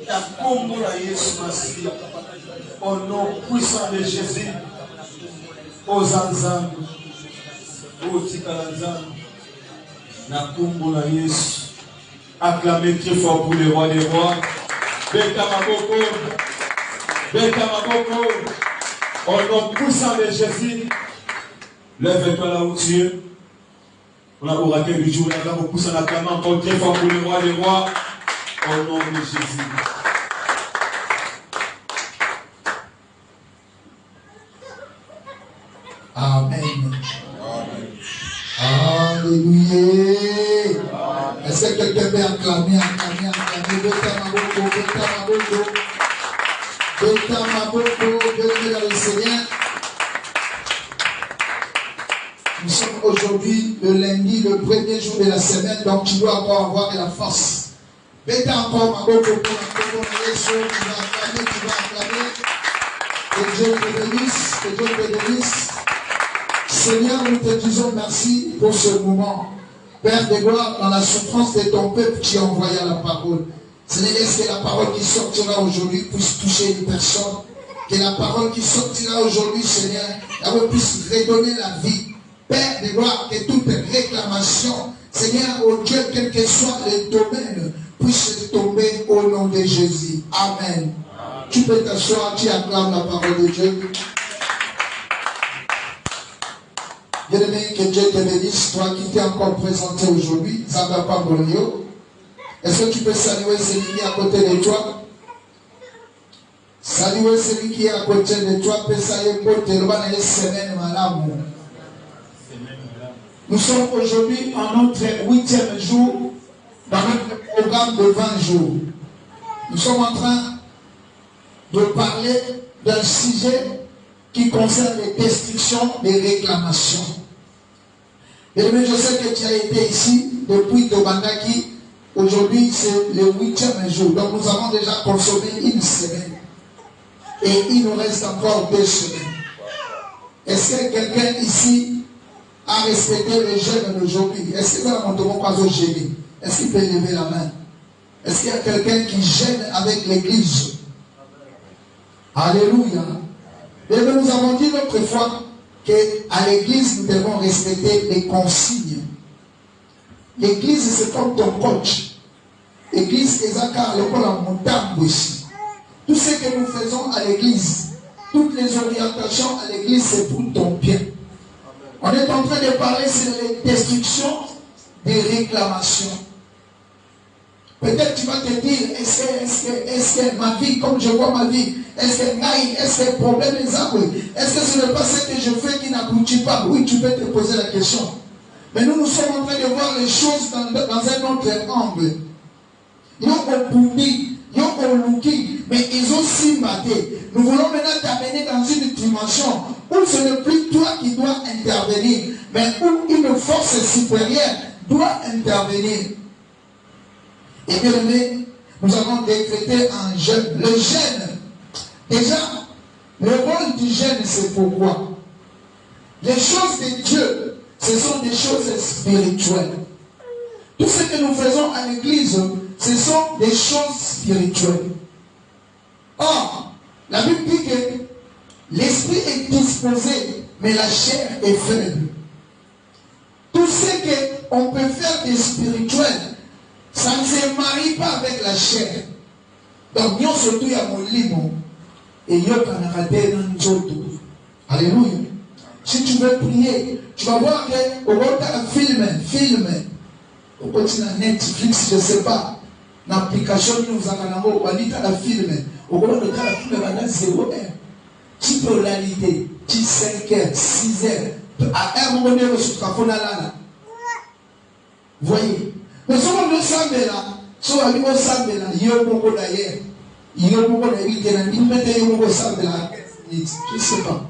La combo la Yesu Masi. Au nom puissant de Jésus. Aux anzangu. Aux tikalanzangu. La combo la Yesu. Acclamez très fort pour le roi des rois. Beka Maboko. Beka Maboko. Au nom puissant de Jésus. Lève-toi là où tu es. On a au recueil du jour, on a beaucoup en acclamant encore très fort pour le roi des rois, au nom de Jésus. Amen. Alléluia. Est-ce que quelqu'un peut acclamer? Beta Maboko, le Seigneur. Nous sommes aujourd'hui le lundi, le premier jour de la semaine, donc tu dois encore avoir de la force. Beta encore Maboko pour tu vas acclamer. Que Dieu te bénisse, que Dieu te bénisse. Seigneur, nous te disons merci pour ce moment. Père de gloire, dans la souffrance de ton peuple, tu as envoyé la parole. Seigneur, laisse que la parole qui sortira aujourd'hui puisse toucher une personne. Que la parole qui sortira aujourd'hui, Seigneur, puisse redonner la vie. Père de gloire, que toute réclamation, Seigneur, au Dieu, quel que soit le domaine, puisse tomber au nom de Jésus. Amen. Tu peux t'asseoir, tu acclames la parole de Dieu. Bien-aimé, que Dieu te bénisse, toi qui t'es encore présenté aujourd'hui, Zambapa Bolio. Est-ce que tu peux saluer celui qui est à côté de toi? Saluer celui qui est à côté de toi, nous sommes aujourd'hui en notre 8e jour dans notre programme de 20 jours. Nous sommes en train de parler d'un sujet qui concerne les destructions des réclamations. Et je sais que tu as été ici depuis Tobandaki. Aujourd'hui, c'est le 8e jour. Donc, nous avons déjà consommé une semaine. Et il nous reste encore 2 semaines. Est-ce que quelqu'un ici a respecté le jeûne d'aujourd'hui? Est-ce que mon tomon pas au jeûner? Est-ce qu'il peut lever la main? Est-ce qu'il y a quelqu'un qui gêne avec l'église? Alléluia. Et nous avons dit l'autre fois qu'à l'église, nous devons respecter les consignes. L'église, c'est comme ton coach. L'église, c'est la montagne ici. Tout ce que nous faisons à l'église, toutes les orientations à l'église, c'est pour ton bien. On est en train de parler sur les destructions des réclamations. Peut-être tu vas te dire, est-ce que ma vie, comme je vois ma vie, est-ce que le problème est ça? Est-ce que ce n'est pas ce que je fais qui n'aboutit pas? Oui, tu peux te poser la question. Mais nous sommes en train de voir les choses dans un autre angle. Ils ont publié, ils ont looké, mais ils ont aussi maté. Nous voulons maintenant t'amener dans une dimension où ce n'est plus toi qui dois intervenir, mais où une force supérieure doit intervenir. Et bien aimé, nous avons décrété un jeûne. Le jeûne, déjà, le rôle du jeûne, c'est pourquoi? Les choses de Dieu, ce sont des choses spirituelles. Tout ce que nous faisons à l'église, ce sont des choses spirituelles. Or, la Bible dit que l'esprit est disposé, mais la chair est faible. Tout ce qu'on peut faire de spirituel, ça ne se marie pas avec la chair. Donc, nous surtout il y a mon livre et il y a un alléluia. Si tu veux prier, tu vas voir que au film, au continent Netflix, je ne sais pas, l'application qui nous a donné, on va dire la film, au moment de la film, on a 0 heure. Tu peux l'aliter, tu 5 heures, 6 heures, à un moment donné, je suis là. Voyez. Mais si on veut s'amener là, si on veut s'amener là, il y a beaucoup d'ailleurs. Il y a beaucoup d'ailleurs qui ont dit, mettez un s'amener là, je ne sais pas.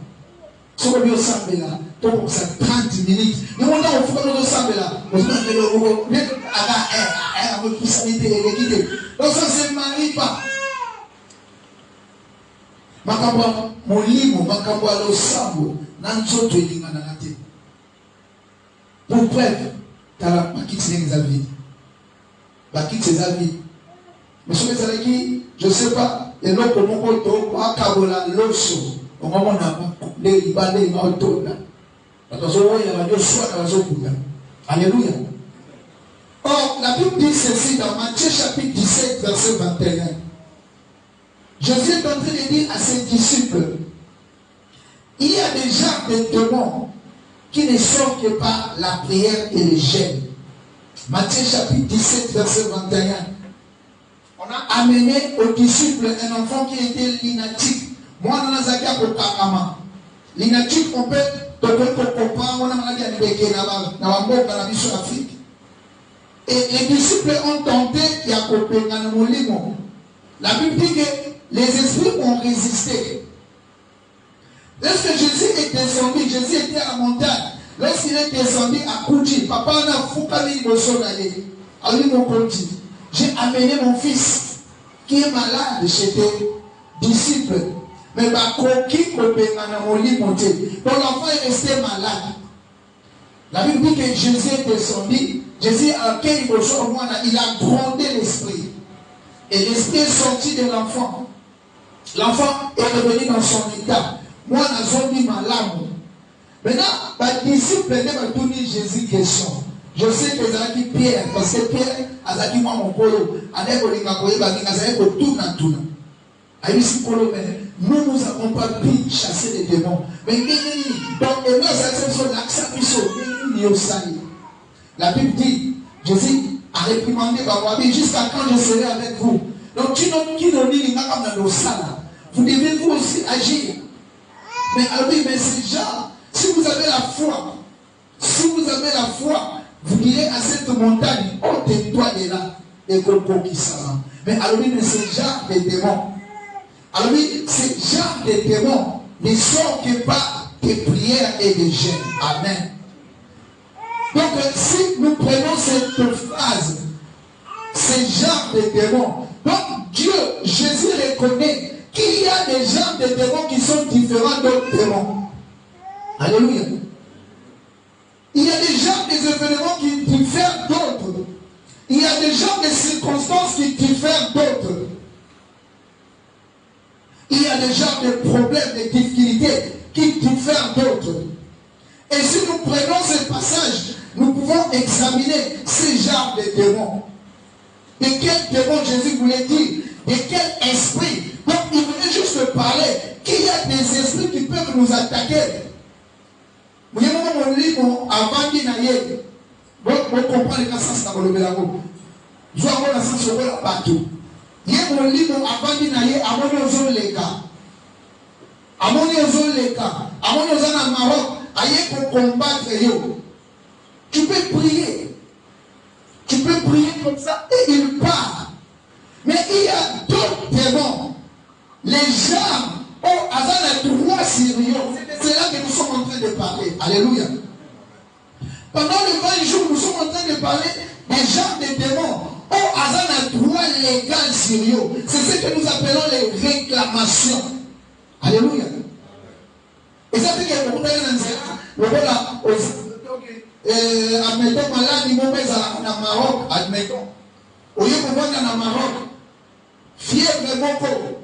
Si on veut s'amener là, pour ça 30 minutes. Mais on a un faut qu'on s'amener là. On va faire le robot, mais à la responsabilité de l'équité. Donc ça ne se marie pas. Makamba, mon livre, Makamba lo sambo, nanzo to elinga na nate. Pour preuve, t'as la quitte les avis. La quitte ses avis. Monsieur les amis, je ne sais pas, et l'autre comment on va kabola l'osso, on va m'en les libannés, ils vont tourner. Alléluia. Or, la Bible dit ceci dans Matthieu chapitre 17, verset 21. Jésus est en train de dire à ses disciples, il y a des gens, des démons, qui ne sortent que par la prière et le jeûne. Matthieu chapitre 17, verset 21. On a amené aux disciples un enfant qui était lunatique. Moi, on a zakia pour Karama. Lunatique, on peut comprendre, on a maladie à Nibeke, dans la mission Afrique. Et les disciples ont tenté, il y a la Bible dit que les esprits ont résisté. Lorsque Jésus est descendu, Jésus était à la montagne. Lorsqu'il est descendu à Kouji, papa n'a foucali le sol d'aller. Alors mon Kouji, j'ai amené mon fils qui est malade chez tes disciples. Mais ma coquille pour l'enfant est resté malade. La Bible dit que Jésus est descendu. Jésus a il a grondé l'esprit. Et l'esprit est sorti de l'enfant. L'enfant est revenu dans son état. Moi, je suis malade. Maintenant, les disciples m'ont donné Jésus question. Je sais que c'est Pierre, parce que Pierre a dit moi mon polo. Nous n'avons pas pu chasser les démons. Mais la Bible dit, Jésus a réprimandé jusqu'à quand je serai avec vous. Donc, vous devez vous aussi agir. Mais alors oui, mais c'est genre, si vous avez la foi, vous direz à cette montagne, oh, tais-toi de là, et qu'on qui s'en. Mais alors oui, mais c'est genre des démons. Alors oui, ce genre de démons ne sont que par des prières et des jeûnes. Amen. Donc, si nous prenons cette phrase, ce genre de démons, donc Dieu, Jésus reconnaît qu'il y a des genres de démons qui sont différents d'autres démons. Alléluia. Il y a des genres des événements qui diffèrent d'autres. Il y a des genres de circonstances qui diffèrent d'autres. Il y a des genres de problèmes, de difficultés qui diffèrent d'autres. Et si nous prenons ce passage, nous pouvons examiner ces genres de démons. De quel démon Jésus voulait dire? De quel esprit? Donc il voulait juste parler qu'il y a des esprits qui peuvent nous attaquer. Vous voyez, mon livre, avant qu'il n'aille, vous comprenez le sens dans le bélago. Je vais avoir le sens sur le bateau. Il y a mon livre, avant qu'il n'aille, avant nos les cas. Avant nos les cas. Avant nos en Maroc, aïe pour combattre yo. Tu peux prier. Tu peux prier comme ça et il part. Mais il y a d'autres démons. Les gens ont Azana 3 Syriens. C'est là que nous sommes en train de parler. Alléluia. Pendant les 20 jours, nous sommes en train de parler des gens des démons. Oh, Azana 3 légal Syriens. C'est ce que nous appelons les réclamations. Alléluia. Et ça fait qu'il y a beaucoup de admettons, malade, il m'a mis à Maroc, admettons. Au lieu de voir dans Maroc, fièvre moko,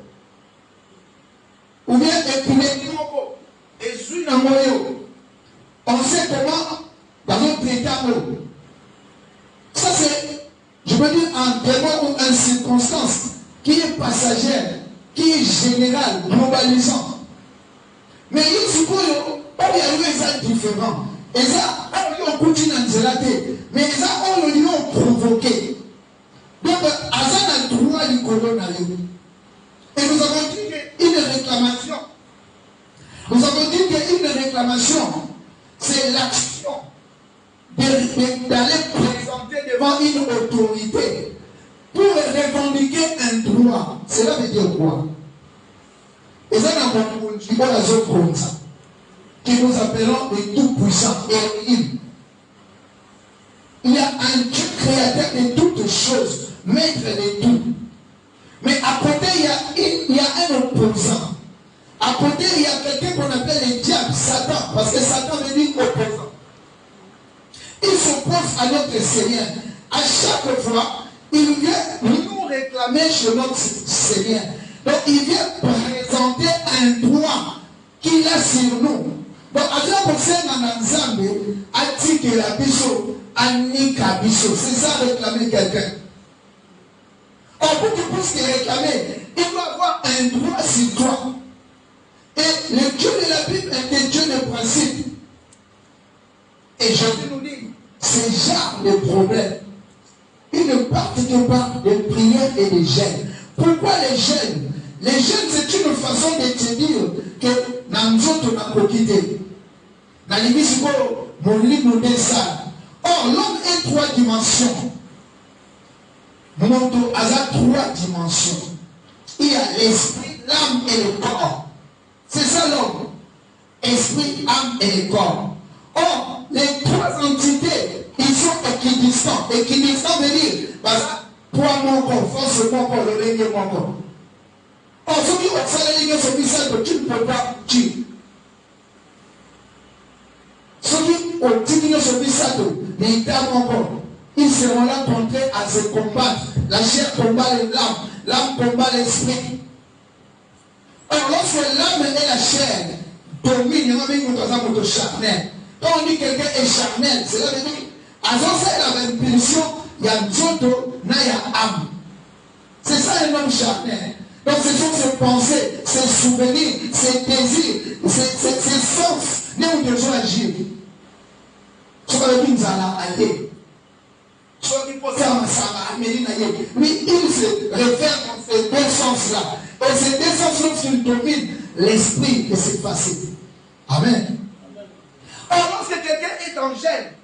ou bien épilepsie moko, et suis dans moyo. On sait comment, dans notre état, ça c'est, je veux dire, un démon ou une circonstance qui est passagère, qui est générale, globalisante. Mais il se peut, il y a eu des différents. Et ça, on continue à dire, mais ça, on lui a provoqué. Donc, Azan a le droit du coronavirus. Et nous avons dit qu'une réclamation, c'est l'action d'aller présenter devant une autorité pour revendiquer un droit. Cela veut dire quoi? Et ça, dans la zone comme ça, que nous appelons le Tout-Puissant Elohim. Il y a un Dieu créateur de toutes choses, maître de tout. Mais à côté, il y a un opposant. À côté, il y a quelqu'un qu'on appelle le diable, Satan, parce que Satan veut dire opposant. Il s'oppose à notre Seigneur. À chaque fois, il vient nous réclamer chez notre c'est bien. Donc il vient présenter un droit qu'il a sur nous. Donc, c'est ça réclamer quelqu'un. Or, pour que tu puisses te réclamer, il doit avoir un droit sur toi. Et le Dieu de la Bible est un Dieu de principe. Et Jésus nous dit, c'est genre de problème. Il ne pratique pas de prière et de jeûne. Pourquoi les jeûnes? Les jeûnes, c'est une façon de te dire que Namzoto n'a pas quitté. Or, l'homme est 3 dimensions. Moto a 3 dimensions. Il y a l'esprit, l'âme et le corps. C'est ça l'homme. Esprit, âme et le corps. Or, les 3 entités, ils sont équidistants. Équidistants veut dire, poids mon corps, force mon corps, le règne mon corps. Or, ceux qui ont fait les lignes sur le tu ne peux pas tuer. Ceux qui ont dit sur le mais ils seront là contraints à se combattre. La chair combat l'âme, l'âme combat l'esprit. Alors, lorsque l'âme et la chair dominent, il y a un peu de charnel. Quand on dit que quelqu'un est charnel, c'est là que à la impulsion, il y a Nzoto, il y a âme. C'est ça un homme charnel. Donc ce sont ses pensées, ses souvenirs, ses désirs, ses sens. Nous devons agir. Ce qu'on dit, nous allons aller. Ce qui peut faire lui, il se réfère dans ces 2 sens-là. Et ces 2 sens-là, lorsqu'ils dominent l'esprit de cette facette. Amen. Or, lorsque quelqu'un est en gêne,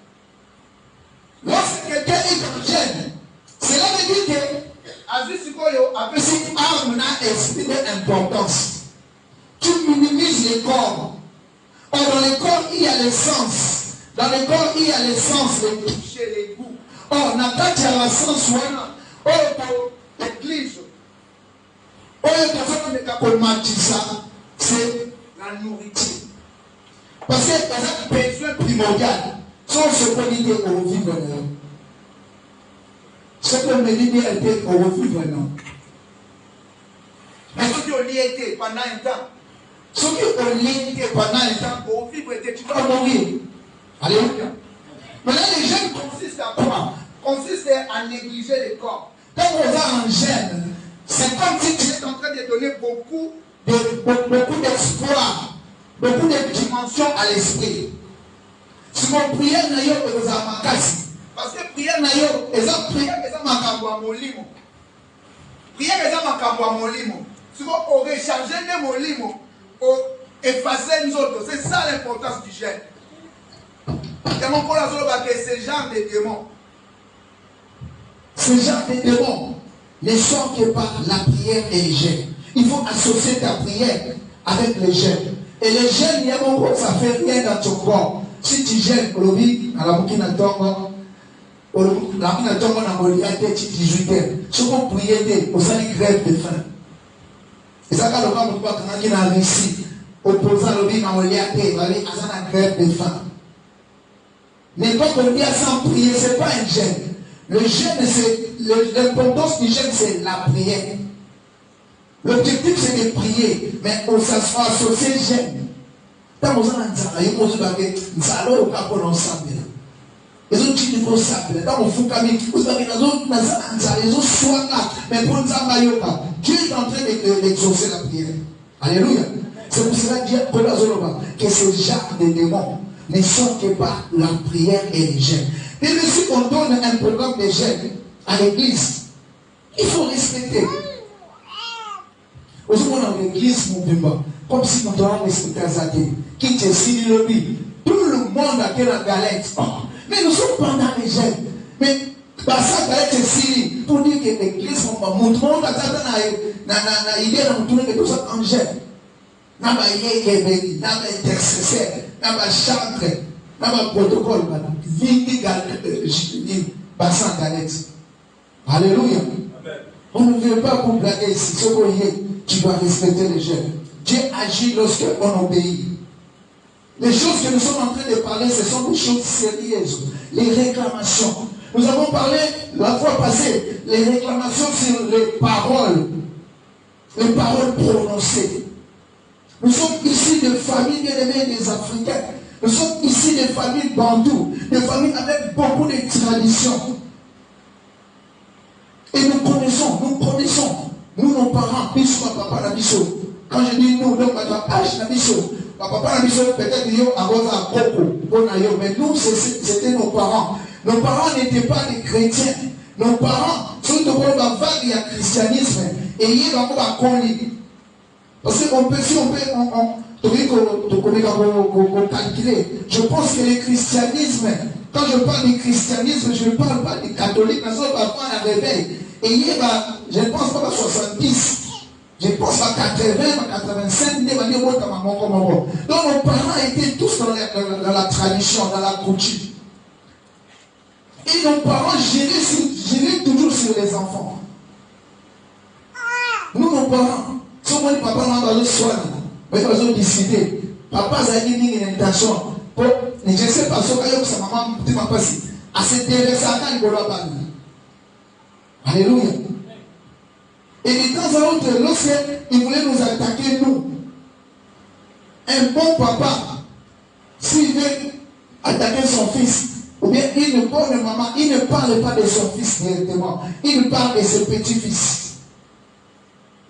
cela veut dire que âme n'a esprit d'importance. Tu minimises les corps. Or, dans les corps, il y a les sens. Dans le corps, il y a les sens, les toucher, les goûts. Or, n'a pas qu'il y a la sens, l'église. C'est la nourriture. Parce que c'est un besoin primordial. Sans ce qu'on dit au vivre, ce qu'on me dit était au vivre, non. Mais ceux qui ont lié pendant un temps, au vivre, tu vas mourir. Alléluia. Maintenant, les gènes consistent à quoi? Consistent à négliger les corps. Quand on va en gène, c'est comme si tu es en train de donner beaucoup d'espoir, beaucoup de dimensions à l'esprit. Si mon prière n'a pas de makasi, parce que prière n'a pas de prière, c'est makambo à molimo. Prière, c'est makambo à molimo. Si on recharge les molimo, on effacer nous autres, c'est ça l'importance du gène. C'est genre de démons. Ce genre de démons ne sont que par la prière et les jeûnes. Il faut associer ta prière avec les jeûnes. Et les jeûnes, ça ne fait rien dans ton corps. Si tu jeûnes, à la bouquine à tongo, la bouquine à tongo n'a pas dit 18 heures. Si vous priez, vous allez grève de faim. Et ça, quand on voit quelqu'un qui a réussi, opposant le bien à l'oliaté, il allait à la grève de faim. Mais quand on dit sans prier, ce n'est pas un jeûne. Le jeûne, c'est l'importance du jeûne, c'est la prière. L'objectif, c'est de prier, mais on s'assoit associé jeûne. Quand on a un travail, on se dit que nous allons au cap ensemble. Les autres qui nous savent, dans mon fou camion, vous savez, les autres soient là, mais pour nous avoir, Dieu est en train d'exaucer la prière. Alléluia. C'est pour cela que ce genre de démons ne sont que par la prière et les jeûnes. Et si on donne un programme de jeûne à l'église, il faut respecter. Aujourd'hui, dans l'église, comme si on doit respecter Zati, qui te signe le but. Tout le monde a fait la galette. Oh, mais nous sommes pendant les jeûnes. Mais par ça, galette est signe pour dire que l'église, tout le monde a idée de tout ça en jeûne. N'a pas yé, n'a pas intercesseur, n'a pas chantre, n'a pas protocole, vite bassin galette. Alléluia. On ne vient pas pour blaguer ici. Ce qu'on y est, tu dois respecter les jeunes. Dieu agit lorsqu'on obéit. Les choses que nous sommes en train de parler, ce sont des choses sérieuses. Les réclamations. Nous avons parlé la fois passée, les réclamations sur les paroles. les paroles prononcées. Nous sommes ici de familles bien-aimées des Africains. Nous sommes ici des familles bantoues, des familles avec beaucoup de traditions. Et nous connaissons, nous nos parents, papa Nabiso. Quand je dis nous, donc papa Nabiso, papa Nabiso, peut-être yo a Coco, mais nous, c'était nos parents. Nos parents n'étaient pas des chrétiens. Nos parents, surtout pour la vague, il y a christianisme. Et il y a un connu. Parce qu'on peut, si on peut, calculer. Je pense que le christianisme, quand je parle du christianisme, je ne parle pas des catholiques, mais ça va faire un réveil. Et il y a, je ne pense pas à 70, je pense à 80, à 85, il y a donc nos parents étaient tous dans la tradition, dans la coutume. Et nos parents géraient toujours sur les enfants. Nous, nos parents, si on dit papa, on va soigner, mais on va décider. Papa a dit une intention. Je ne sais pas ce que sa maman dit ma passé. À cette direction, il va pas. Alléluia. Et de temps à autre, lorsqu'il voulait nous attaquer, nous, un bon papa, s'il veut attaquer son fils, ou bien une bonne maman, il ne parle pas de son fils directement, il parle de ses petits-fils.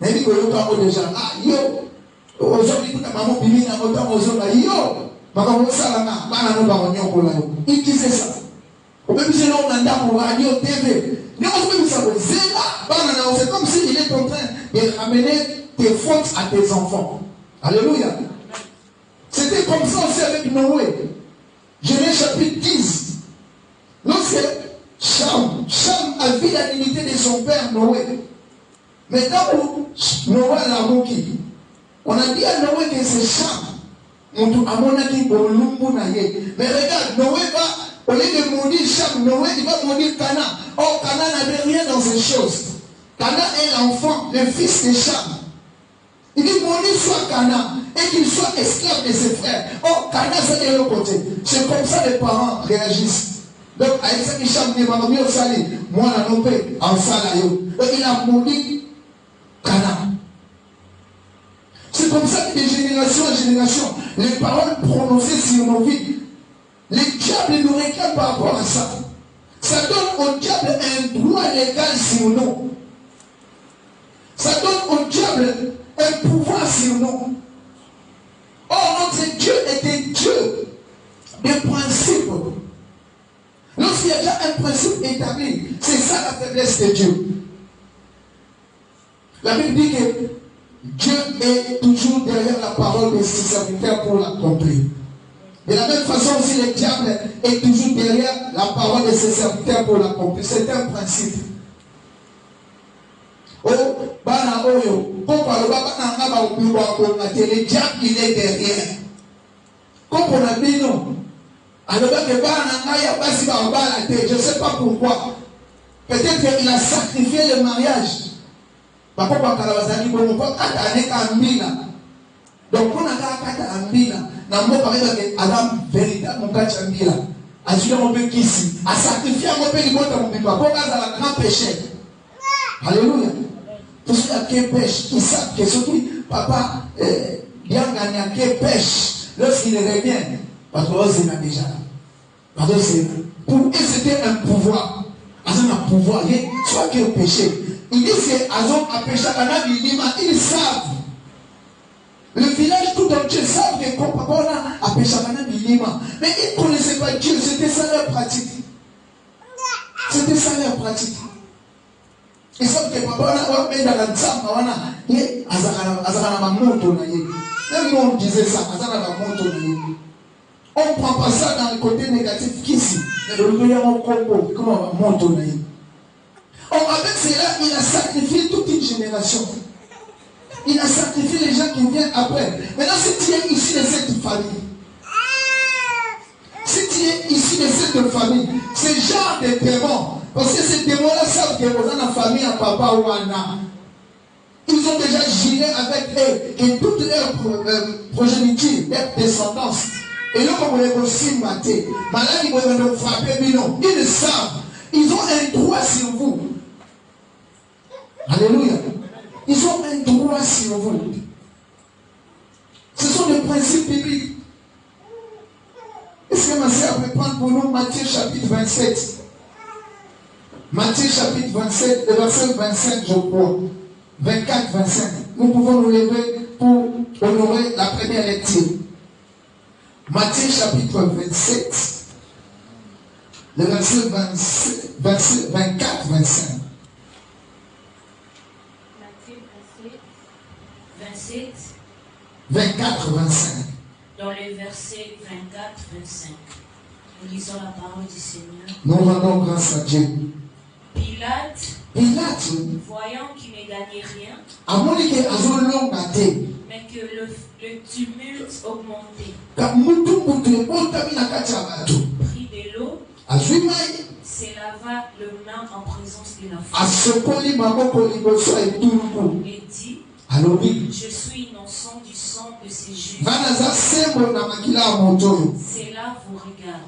Mais il dit que l'autre déjà, ah, yo, aujourd'hui, maman, bimi, na mota, yo, il disait ça. Même si on a pour radio, TV, c'est comme s'il est en train de ramener tes fautes à tes enfants. Alléluia. C'était comme ça aussi avec Noé. Genèse chapitre 10. Lorsque Cham a vu la dignité de son père Noé. Mais quand Noé l'a moqué, on a dit à Noé que c'est Cham. Mais regarde, Noé va, au lieu de maudire Cham, Noé il va maudire Cana. Or, Cana n'avait rien dans ces choses. Cana est l'enfant, le fils de Cham. Il dit maudit soit Cana et qu'il soit esclave de ses frères. Or, Cana c'est de l'autre côté. C'est comme ça les parents réagissent. Donc, avec ça, Cham dit maman, au sali, moi, la non paix, en salayo. Donc, il a maudit Cana. C'est comme ça que de génération en génération, les paroles prononcées sur nos vies, les diables nous réclament par rapport à ça. Ça donne au diable un droit légal sur nous. Ça donne au diable un pouvoir sur nous. Or, notre Dieu était Dieu des principes. Lorsqu'il y a déjà un principe établi, c'est ça la faiblesse de Dieu. La Bible dit que Dieu est toujours derrière la parole de ses serviteurs pour l'accomplir. De la même façon aussi, le diable est toujours derrière la parole de ses serviteurs pour l'accomplir. C'est un principe. Oh, bana oyo, le diable il est derrière. Comme on a dit non. Alors je ne sais pas pourquoi. Peut-être qu'il a sacrifié le mariage. Donc, on a alléluia. Tous ceux qui pêchent, qui savent que ceux qui, papa, bien gagné, qui pêche, lorsqu'il revient, parce que c'est déjà là. Pour eux, c'était un pouvoir. Un pouvoir, soit qu'il péché. Ils disent ils savent. Le village tout entier savent que papa a péché mais ils ne connaissaient pas Dieu, c'était ça leur pratique. C'était ça leur pratique. Ils savent que papa a mis dans la zamba, même nous on disait ça, on ne prend pas ça dans le côté négatif qu'ici. Or, avec cela, il a sacrifié toute une génération. Il a sacrifié les gens qui viennent après. Maintenant, si tu es issu de cette famille, si tu es issu de cette famille, ce genre de démons, parce que ces démons-là savent que vous avez une famille, un papa ou un âme. Ils ont déjà géré avec eux que toute leur progéniture, leur descendance. Et là, comme on les aussi maté, malade, ils vont nous frapper, mais non, ils le savent. Ils ont un droit sur vous. Alléluia. ils ont un droit sur vous. Ce sont des principes bibliques. Est-ce que ma sœur peut prendre pour nous Matthieu chapitre 27? Matthieu chapitre 27, le verset 25, je crois. 24, 25. Nous pouvons nous lever pour honorer la première lecture. Matthieu chapitre 27, le verset 24, 25. Matthieu 27, 24, 25. dans les versets 24, 25. Nous lisons la parole du Seigneur. Nous rendons grâce à Dieu. Pilate, voyant qu'il ne gagnait rien, mais que le tumulte augmentait, prit de l'eau, se lava les mains en présence de la foule et dit, je suis innocent du sang de ces Juifs. Cela vous regarde.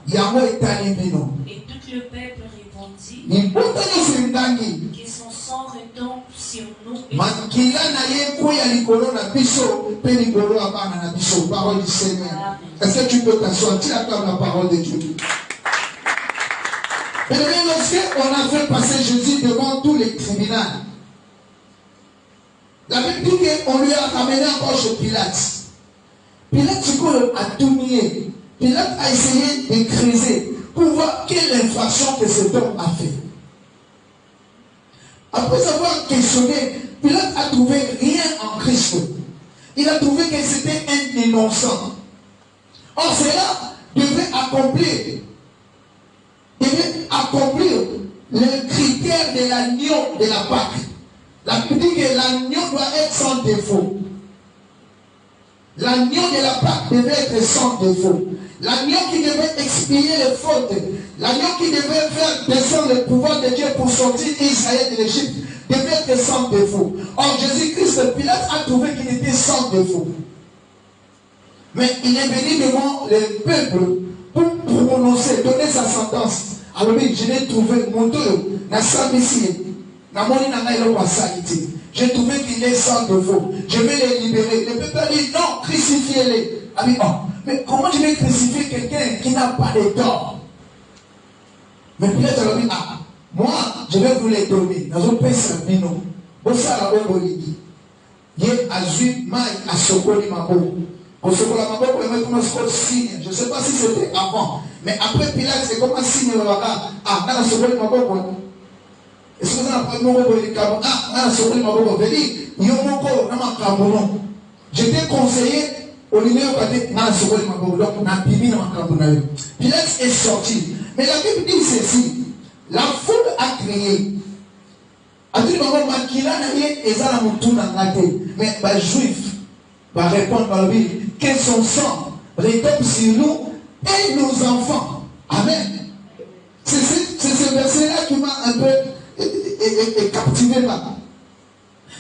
Et tout le peuple répondit, que son sang retombe sur nous. Parole du Seigneur. Est-ce que tu peux t'asseoir? Tu acclames la parole de Dieu. Mais lorsqu'on a fait passer Jésus devant tous les criminels, la Bible dit qu'on lui a ramené encore chez Pilate. Pilate, a tout nié. Pilate a essayé de creuser pour voir quelle infraction que cet homme a fait. Après avoir questionné, Pilate a trouvé rien en Christ. Il a trouvé que c'était un innocent. Or, cela devait accomplir le critère de l'agneau de la Pâque. La Bible dit que l'agneau doit être sans défaut. L'agneau de la Pâque devait être sans défaut. L'agneau qui devait expier les fautes. L'agneau qui devait faire descendre le pouvoir de Dieu pour sortir Israël de l'Égypte devait être sans défaut. Or, Jésus-Christ, Pilate a trouvé qu'il était sans défaut. Mais il est venu devant le peuple pour prononcer, donner sa sentence. Alors, je l'ai trouvé, mon Dieu, j'ai trouvé qu'il est sans défaut. Je vais les libérer. Le peuple a dit non, crucifiez-les. A dit, oh, mais comment je vais crucifier quelqu'un qui n'a pas de tort? Mais Pilate a dit, ah, moi, je vais vous les donner. Dans un pays servino. Vous savez, je ne sais pas si c'était avant. Mais après Pilate, c'est comme un signe. Ah, dans la seconde, est-ce que vous avez j'étais conseillé au numéro Pilate est sorti. Mais la Bible dit ceci. La foule a crié. Mais les Juifs va répondre par la Bible que son sang retombe sur nous et nos enfants. Amen. C'est ce verset-là qui m'a un peu captivé là.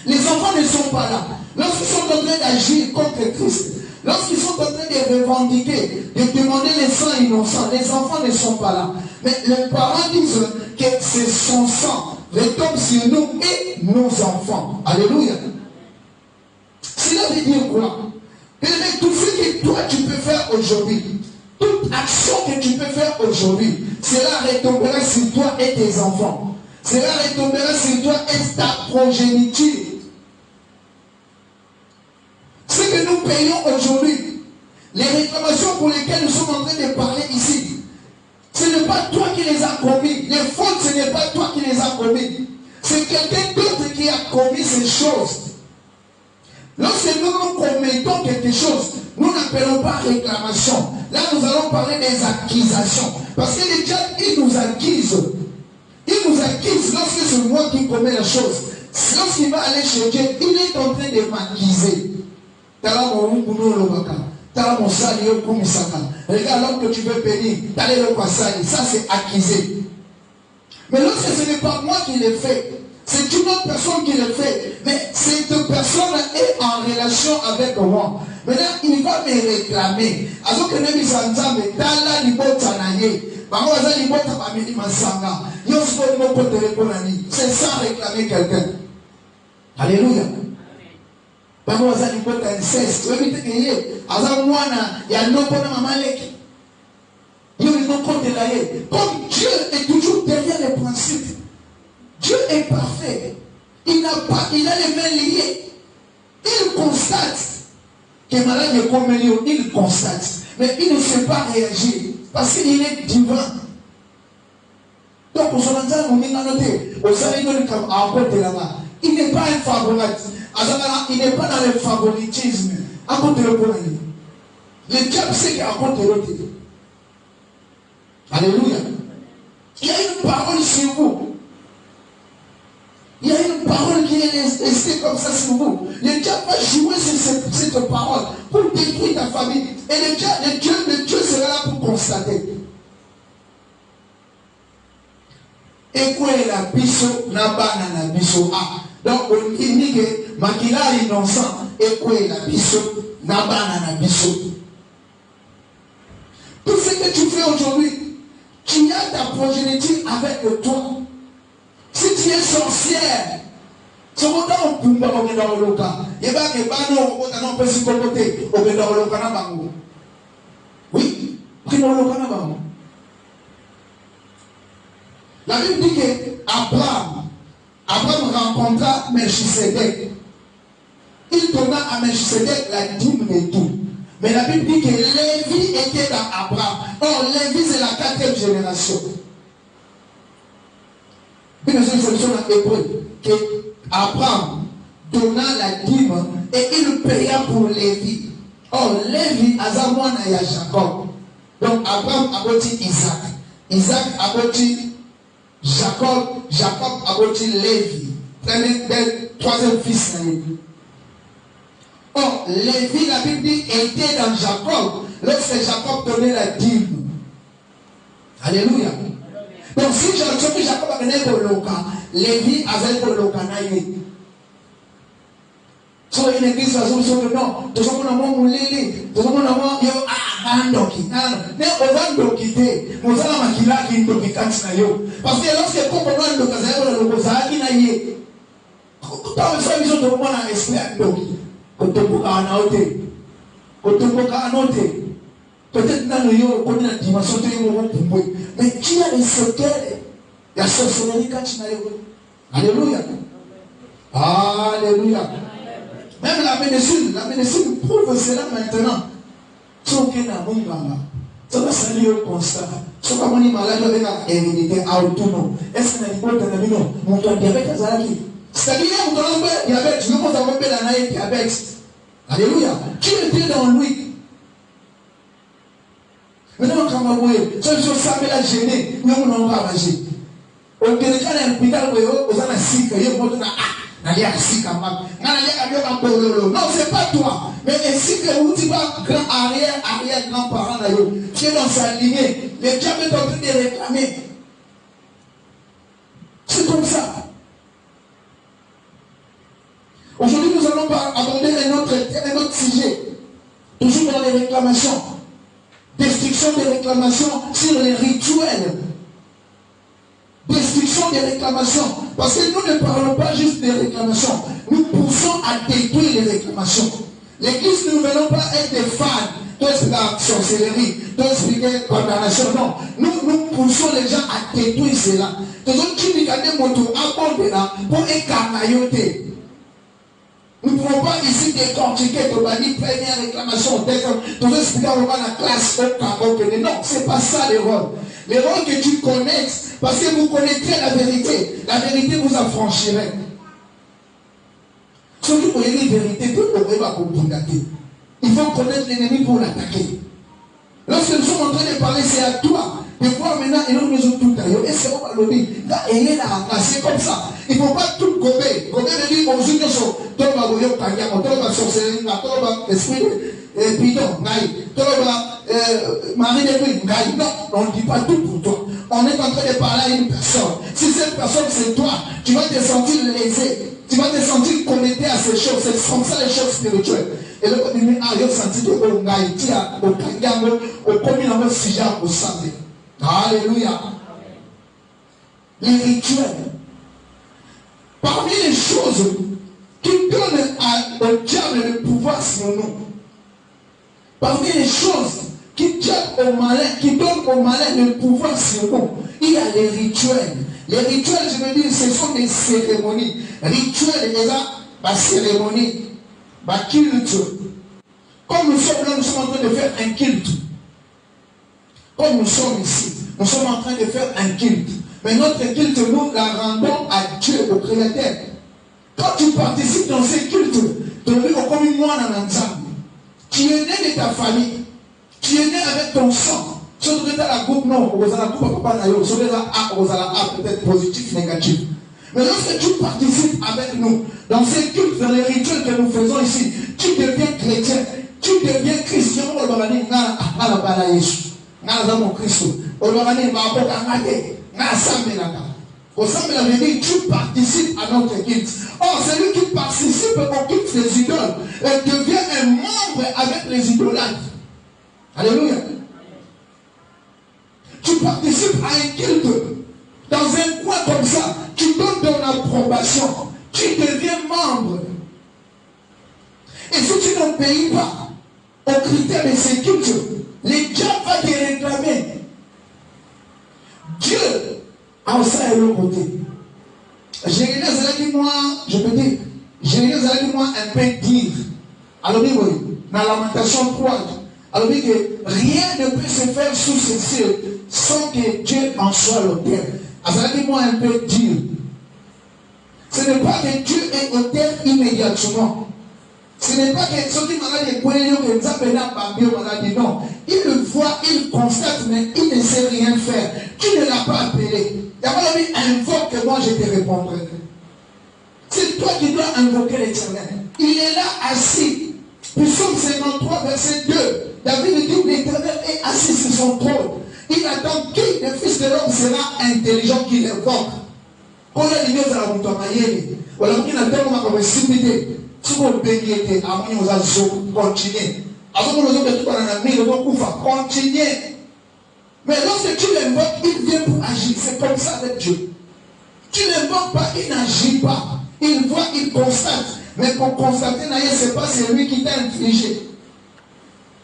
Les enfants ne sont pas là. Lorsqu'ils sont en train d'agir contre Christ, lorsqu'ils sont en train de revendiquer, de demander les sangs innocents, les enfants ne sont pas là. Mais les parents disent que c'est son sang retombe sur nous et nos enfants. Alléluia. Cela veut dire quoi? Mais tout ce que toi tu peux faire aujourd'hui, toute action que tu peux faire aujourd'hui, cela retombera sur toi et tes enfants. Cela retombera sur toi et ta progéniture. Ce que nous payons aujourd'hui, les réclamations pour lesquelles nous sommes en train de parler ici, ce n'est pas toi qui les as commis. Les fautes, ce n'est pas toi qui les as commis. C'est quelqu'un d'autre qui a commis ces choses. Lorsque nous commettons quelque chose, nous n'appelons pas réclamation. Là, nous allons parler des accusations. Parce que le diable, il nous accuse. Il nous accuse lorsque c'est moi qui commets la chose. Lorsqu'il va aller chez Dieu, il est en train de m'accuser. Regarde l'homme que tu veux bénir, ça c'est accusé. Mais lorsque ce n'est pas moi qui l'ai fait, c'est une autre personne qui le fait, mais cette personne est en relation avec moi. Maintenant, il va me réclamer. C'est ça réclamer quelqu'un. Alléluia. Bango aza libota inceste. Oyebi te ke ye aza mwana ya noko na mama leki. Yo noko de la ye. Comme Dieu est toujours derrière les principes. Dieu est parfait. Il a les mains liées. Il constate que malade est comme lui, il constate. Mais il ne fait pas réagir. Parce qu'il est divin. Donc, on se rend compte il n'est pas un favorite. Il n'est pas dans le favoritisme. Le diable sait qu'il y a un côté de l'autre. Alléluia. Il y a une parole sur vous. Il y a une parole qui est restée comme ça sur vous. Le diable va jouer sur cette parole pour détruire ta famille. Et le Dieu sera là pour constater. Et quoi est la biso, na banana biso ah. Donc on dit que makila innocent. Et quoi est la biso, na banana biso. Tout ce que tu fais aujourd'hui, tu as ta progéniture avec toi. Si tu es sorcière, tu vas dans le pumba au Loka. Et bien que Bano au Bano peut se comporter au Loka na bango. Oui, au Loka na bango. La Bible dit que Abraham rencontra Melchisedec. Il donna à Melchisedec la dîme de tout. Mais la Bible dit que Lévi était dans Abraham. Or, Lévi c'est la 4e génération. Une solution dans l'hébreu que Abraham donna la dîme et il paya pour Lévi. Or, Lévi a zamouana ya Jacob. Donc, Abraham a bâti Isaac. Isaac a bâti Jacob a bâti Lévi. Troisième fils. Or, Lévi, la Bible dit, était dans Jacob lorsque Jacob donnait la dîme. Alléluia. Donc, si Jacob a donné le loca, Lévi avait le loca. So, une église va se dire non, tout le monde a mon lélé, tout le monde a mon yo, andoki. Mais on va ndokiter, on va la makila qui ndokikati na yo. Parce que lorsque on va ndokazayo le lokozaki na ye. Quand on fait vision de moi na esprit ndoki, kotoboka anaote. Kotoboka anote. Peut-être dans le yo, on a une dimension de l'homme pour mais qui a les secrets? Il y a sorcellerie quand tu n'as pas. Alléluia. Alléluia. Même la médecine prouve cela maintenant. Si on est dans mon ganga, ça va salir au constat. Si on est malade avec la hérédité autonome, est-ce qu'on a dit quoi dans la vie? Mon diabète est là. C'est-à-dire que mon diabète, nous avons appelé la naïve diabète. Alléluia. Qui était dans lui? Maintenant, quand on voit, ça veut la gêner, nous n'avons pas agi. On dit que les gens qui ont un cycle, ils vont dire non, c'est pas toi. Mais ainsi que vous dites pas grand arrière-grand-parent, tu es dans sa lignée. Les diables sont en train de réclamer. C'est comme ça. Aujourd'hui, nous allons aborder un autre sujet. Toujours dans les réclamations. Destruction des réclamations sur les rituels. Destruction des réclamations. Parce que nous ne parlons pas juste des réclamations. Nous poussons à détruire les réclamations. L'église, nous ne venons pas être des fans. Toi, c'est la sorcellerie. Toi, c'est la condamnation. Non. Nous poussons les gens à détruire cela. Nous ne pouvons pas ici décortiquer première réclamation. Nous expliquons la classe au Cameroun. Non, ce n'est pas ça le rôle. Le rôle que tu connais, parce que vous connaîtrez la vérité vous affranchirez. Si vous connaissez la vérité, il faut connaître l'ennemi pour l'attaquer. Lorsque nous sommes en train de parler, c'est à toi de voir maintenant et nous nous tout à l'heure. Et c'est comme ça. Il ne faut pas tout gober. Gober veut dire aux unions sont Marie de Louis, non, on ne dit pas tout pour toi. On est en train de parler à une personne. Si cette personne c'est toi, tu vas te sentir lésé. Tu vas te sentir connecté à ces choses. C'est comme ça les choses spirituelles. Et le premier a senti de Alléluia. Les rituels. Parmi les choses qui donne au diable le pouvoir sur nous. Parmi les choses qui donnent au malin le pouvoir sur nous, il y a les rituels. Les rituels, je veux dire, ce sont des cérémonies. Rituels, il y a des cérémonies, des cultes. Comme nous sommes là, nous sommes en train de faire un culte. Comme nous sommes ici, nous sommes en train de faire un culte. Mais notre culte, nous la rendons à Dieu, au Créateur. Quand tu participes dans ces cultes, tu es comme moi dans l'ensemble. Tu es né de ta famille. Tu es né avec ton sang. Surtout que tu as la coupe, non, vous avez la coupe, papa, vous avez la A, vous avez la A, peut-être positif, négatif. Mais lorsque tu participes avec nous, dans ces cultes, dans les rituels que nous faisons ici, tu deviens chrétien, tu deviens chrétien. Tu participes à notre culte. Or, celui qui participe au culte des idoles devient un membre avec les idolâtres. Alléluia. Tu participes à un culte. Dans un coin comme ça, tu donnes ton approbation. Tu deviens membre. Et si tu n'obéis pas aux critères de ces cultes, les diables vont te réclamer. Dieu a ça et l'autre côté. Je peux dire, Jérémie un peu dire. Alors, dans Lamentation 3, alors que rien ne peut se faire sous ces cieux sans que Dieu en soit l'auteur. Alors, moi un peu dire. Ce n'est pas que Dieu est auteur immédiatement. Ce n'est pas que ceux qui maladie, non. Il le voit, il constate, mais il ne sait rien faire. Tu ne l'as pas appelé. D'abord, il invoque, moi je te répondrai. C'est toi qui dois invoquer l'Éternel. Il est là assis. Psaume 53, verset 2. David dit, l'Éternel est assis sur son trône. Il attend qui, le Fils de l'homme, sera intelligent qu'il invoque. Quand il y a la montagne, voilà, il a tellement comme similité. Si vous béniez, à mon continuez. Avant que nous continuez. Mais lorsque tu l'invoques, il vient pour agir. C'est comme ça avec Dieu. Tu l'invoques pas, il n'agit pas. Il voit, il constate. Mais pour constater, ce n'est pas celui qui t'a infligé.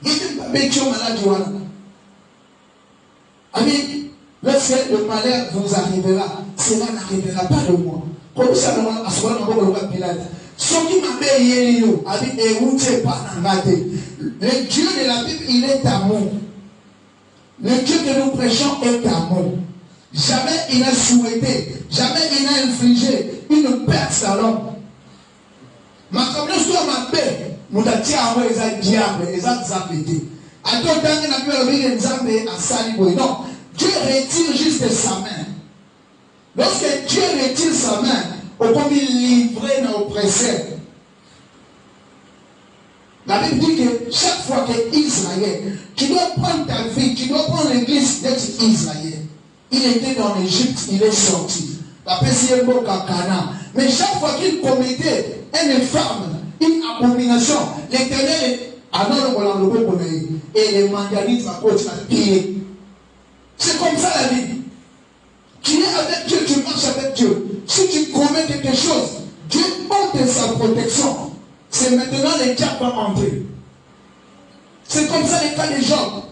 Il ne pas bêtir malade. Amis, lorsque le malheur vous arrivera, cela n'arrivera pas de moi. Comme ça, à ce moment-là, Pilate. Ce qui m'a payé, le Dieu de la Bible, il est amour. Le Dieu que nous prêchons est amour. Jamais il n'a souhaité, jamais il n'a infligé une perte à l'homme. Ma communauté soit ma paix. Moudati a envoyé les diables, les zambétés. À tout temps, il n'a pu enlever les zambés à Saliboy. Non, Dieu retire juste sa main. Lorsque Dieu retire sa main, au comme il livrait nos oppresseurs. La Bible dit que chaque fois que Israël, tu dois prendre ta vie, tu dois prendre l'église d'être Israël. Il était dans l'Égypte, il est sorti. Mais chaque fois qu'il commettait une infâme, une abomination, l'Éternel et les manganites à pied. C'est comme ça la vie. Tu es avec Dieu, tu marches avec Dieu. Si tu commets quelque chose, Dieu ôte sa protection. C'est maintenant les diables vont entrer. C'est comme ça les cas de Job.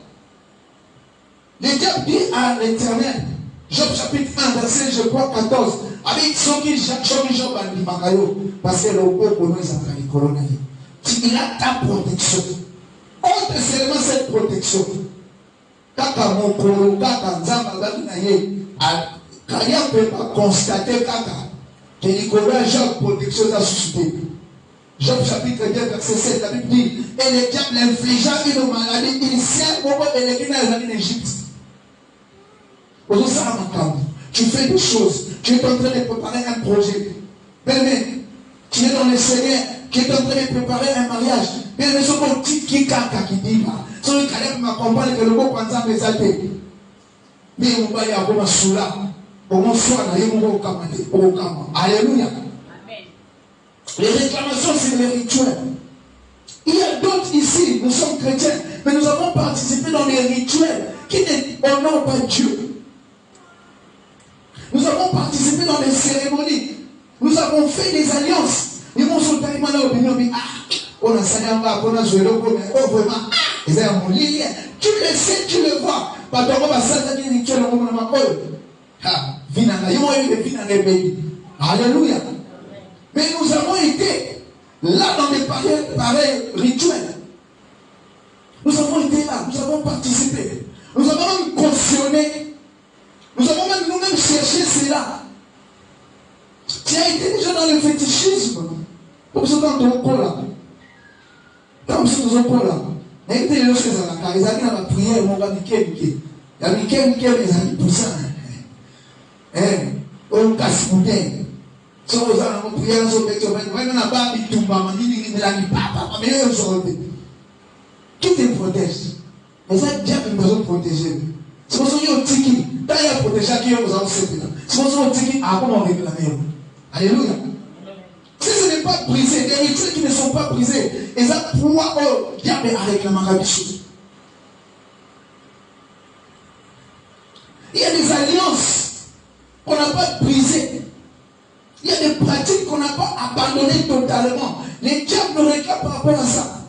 Les diables disent à l'Éternel, Job chapitre 1, verset, je crois, 14. Avec ceux qui Job a dit parce que le beau connaît sa colonne. Il a ta protection. Ôte seulement cette protection. Kaka mon kolo, kaka nzamba, Kaya ne peut pas constater que Nicolas Job protection a suscité. Job chapitre 2 verset 7, la Bible dit, et le diable infligea une maladie initiale au moment de l'église en Égypte. Tu fais des choses, tu es en train de préparer un projet. Bien-aimé, tu es dans le Seigneur, tu es en train de préparer un mariage. Bien-aimé, ce qu'on dit qui kaka qui dit là. Celui qui m'accompagne que le mot pensant mes altés. Mais on va y avoir un soula. Alléluia. Les réclamations, c'est les rituels. Il y a d'autres ici, nous sommes chrétiens, mais nous avons participé dans les rituels qui n'honorent pas Dieu. Nous avons participé dans les cérémonies. Nous avons fait des alliances Ils m'ont sauté, ils m'ont dit, on a Sanyamba, on a joué le coup, mais oh vraiment, ils ont mon lit. Tu le sais, tu le vois. Pas de quoi ça, ça dit, tu le vois, alléluia. Mais nous avons été là dans des pareils rituels. Nous avons été là, nous avons participé. Nous avons même cautionné. Nous avons même nous-mêmes cherché cela. Tu as été déjà dans le fétichisme. Comme ça, dans ton corps là. Comme ça, dans ton corps là. Il y a été les choses à la carte. Ils avaient la prière, mon gars, Mickey. Il y a Mickey, les amis, tout ça. On casse bouteille. Si vous avez une prière, vous avez une pas tout maman, il a dit papa, mais eux sont qui te protège? Mais ça, Dieu a besoin de protéger. Si vous avez un tiki, quand il y a protégé, qui vous a aussi fait. Si vous avez un tiki, à comment réclamer? Alléluia. Si ce n'est pas brisé, des rituels qui ne sont pas brisés, et ça, pourquoi Dieu a réclamé la chose? Il y a des alliances qu'on n'a pas brisées. Il y a des pratiques qu'on n'a pas abandonnées totalement. Les diables ne réclament par rapport à ça.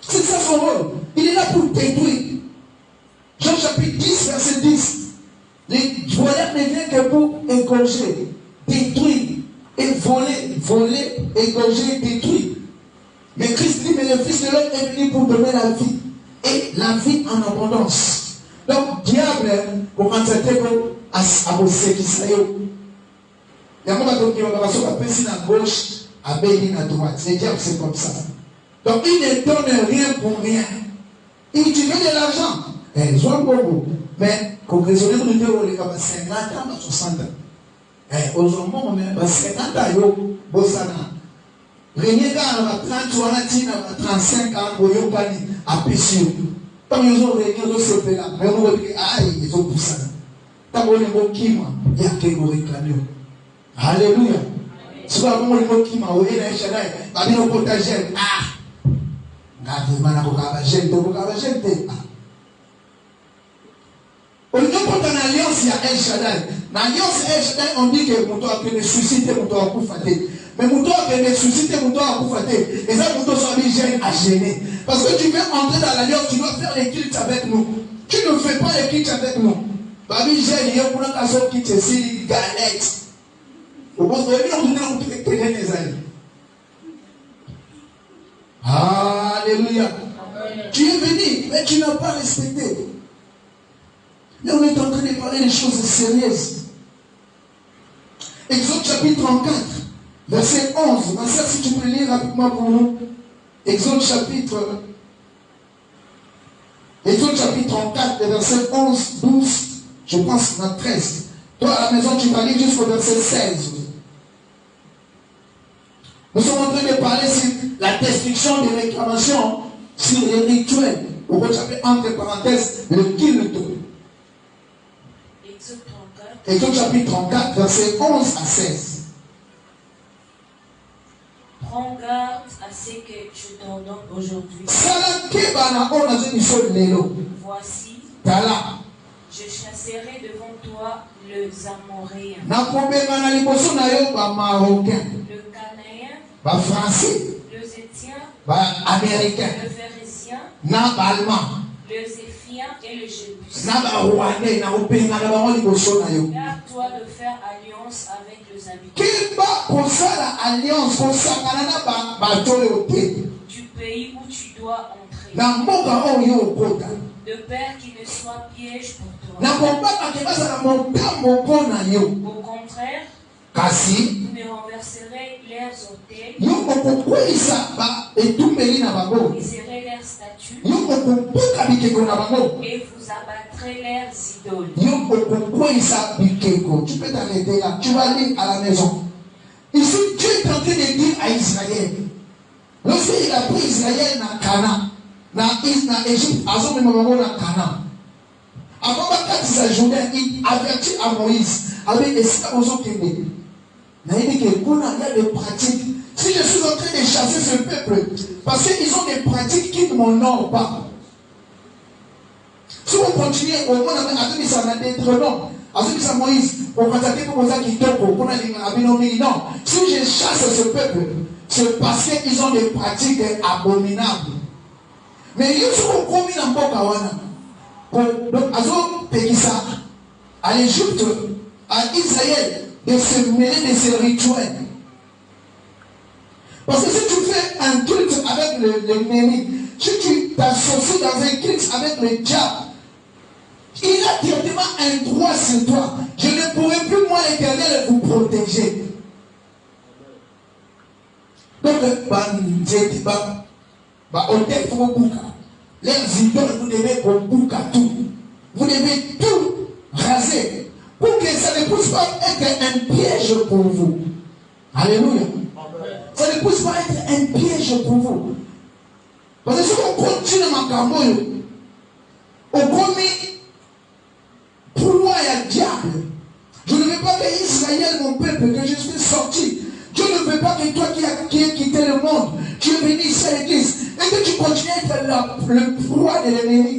C'est ça son rôle. Il est là pour détruire. Jean chapitre 10, verset 10. Les voleurs ne viennent que pour égorger, détruire, et voler, égorger, détruire. Mais Christ dit, mais le Fils de l'homme est venu pour donner la vie. Et la vie en abondance. Donc, diable, pour m'entendre à bosser qui ça y est. Il y a un moment qui va passer à gauche, à béni à droite. Le diable, c'est comme ça. Donc, il ne donne rien pour rien. Il dit, tu veux de l'argent. Ils ont beaucoup. Mais, comme raisonner de Dieu, on est comme 50 ans, 60 ans. Aujourd'hui, on est 50 ans, Bossana. Rien qu'à 30 ans, 35 ans, on est à Pessio. Quand ils ont réuni, ils ont sauté là. Mais on va dire, aïe, ils ont poussé. Quand on est au Kima, il y a quelqu'un qui réclame. Alléluia. Si vous avez un Kima, vous avez un Shaddai, vous avez un potagère. Ah! Regardez, maintenant, vous avez un gente. Au lieu pour ton alliance, il y a un Shaddai. Dans l'alliance El Shaddai, on dit que mon toit peut susciter, mon toit pour fâter. Mais mon toit peut susciter, mon toit pour fâter. Et ça, mon toit soit gêné à gêner. Parce que tu veux entrer dans l'alliance, tu dois faire les cultes avec nous. Tu ne fais pas les cultes avec nous. Babi gêne, il y a pour un casson qui te signe, galette. Au bout de les amis. Alléluia. Tu es venu, mais tu n'as pas respecté. Là, on est en train de parler des choses sérieuses. Exode chapitre 34, verset 11. Ma soeur, si tu peux lire rapidement pour nous. Exode chapitre 34, verset 11, 12, je pense dans 13. Toi, à la maison, tu vas lire jusqu'au verset 16. Nous sommes en train de parler sur la destruction des réclamations, sur les rituels. Ou vous appelez entre parenthèses le culte. Exode chapitre 34, verset 11 à 16. Prends garde à ce que je t'ordonne aujourd'hui. Voici, je chasserai devant toi les Amoréens, le Cananéen, le Zétien, le Phérézien, le Zéphien et le Jébus. Garde-toi de faire alliance avec les habitants du pays où tu dois entrer, de peur qu'il ne soit piège pour toi. Au contraire, vous me renverserez leurs autels, briserez leurs statues et vous abattrez leurs idoles. Tu peux t'arrêter là. Tu vas aller à la maison. Ici, Dieu est en train de dire à Israël. Lorsqu'il a pris Israël dans Cana, dans Égypte, à son moment dans Cana. Avant sa journée, il avertit à Moïse avec les esclaves qui étaient. Il dit qu'il y a des pratiques. Si je suis en train de chasser ce peuple, parce qu'ils ont des pratiques qui ne m'honorent pas. Si vous continuez, on a mis ça dans des noms. Ensuite, ça Moïse, pour constater que vous avez non. Si je chasse ce peuple, c'est parce qu'ils ont des pratiques abominables. Mais ils sont commis dans Bokawana. Donc, à l'Égypte, à Israël, de se mêler de ces rituels. Parce que si tu fais un culte avec l'ennemi, si tu t'associes dans un culte avec le diable, il a directement un droit sur toi. Je ne pourrai plus, moi, l'Éternel, vous protéger. Donc, les idoles, vous devez tout. Vous devez tout raser pour que ça ne puisse pas être un piège pour vous. Alléluia. Ça ne puisse pas être un piège pour vous. Parce que si on continue à Kamboyo, on commet pour un diable. Je ne veux pas que Israël, mon peuple, que je suis sorti. Dieu ne veut pas que toi qui as quitté le monde, tu es venu ici à l'église et que tu continues à être le proie de l'ennemi.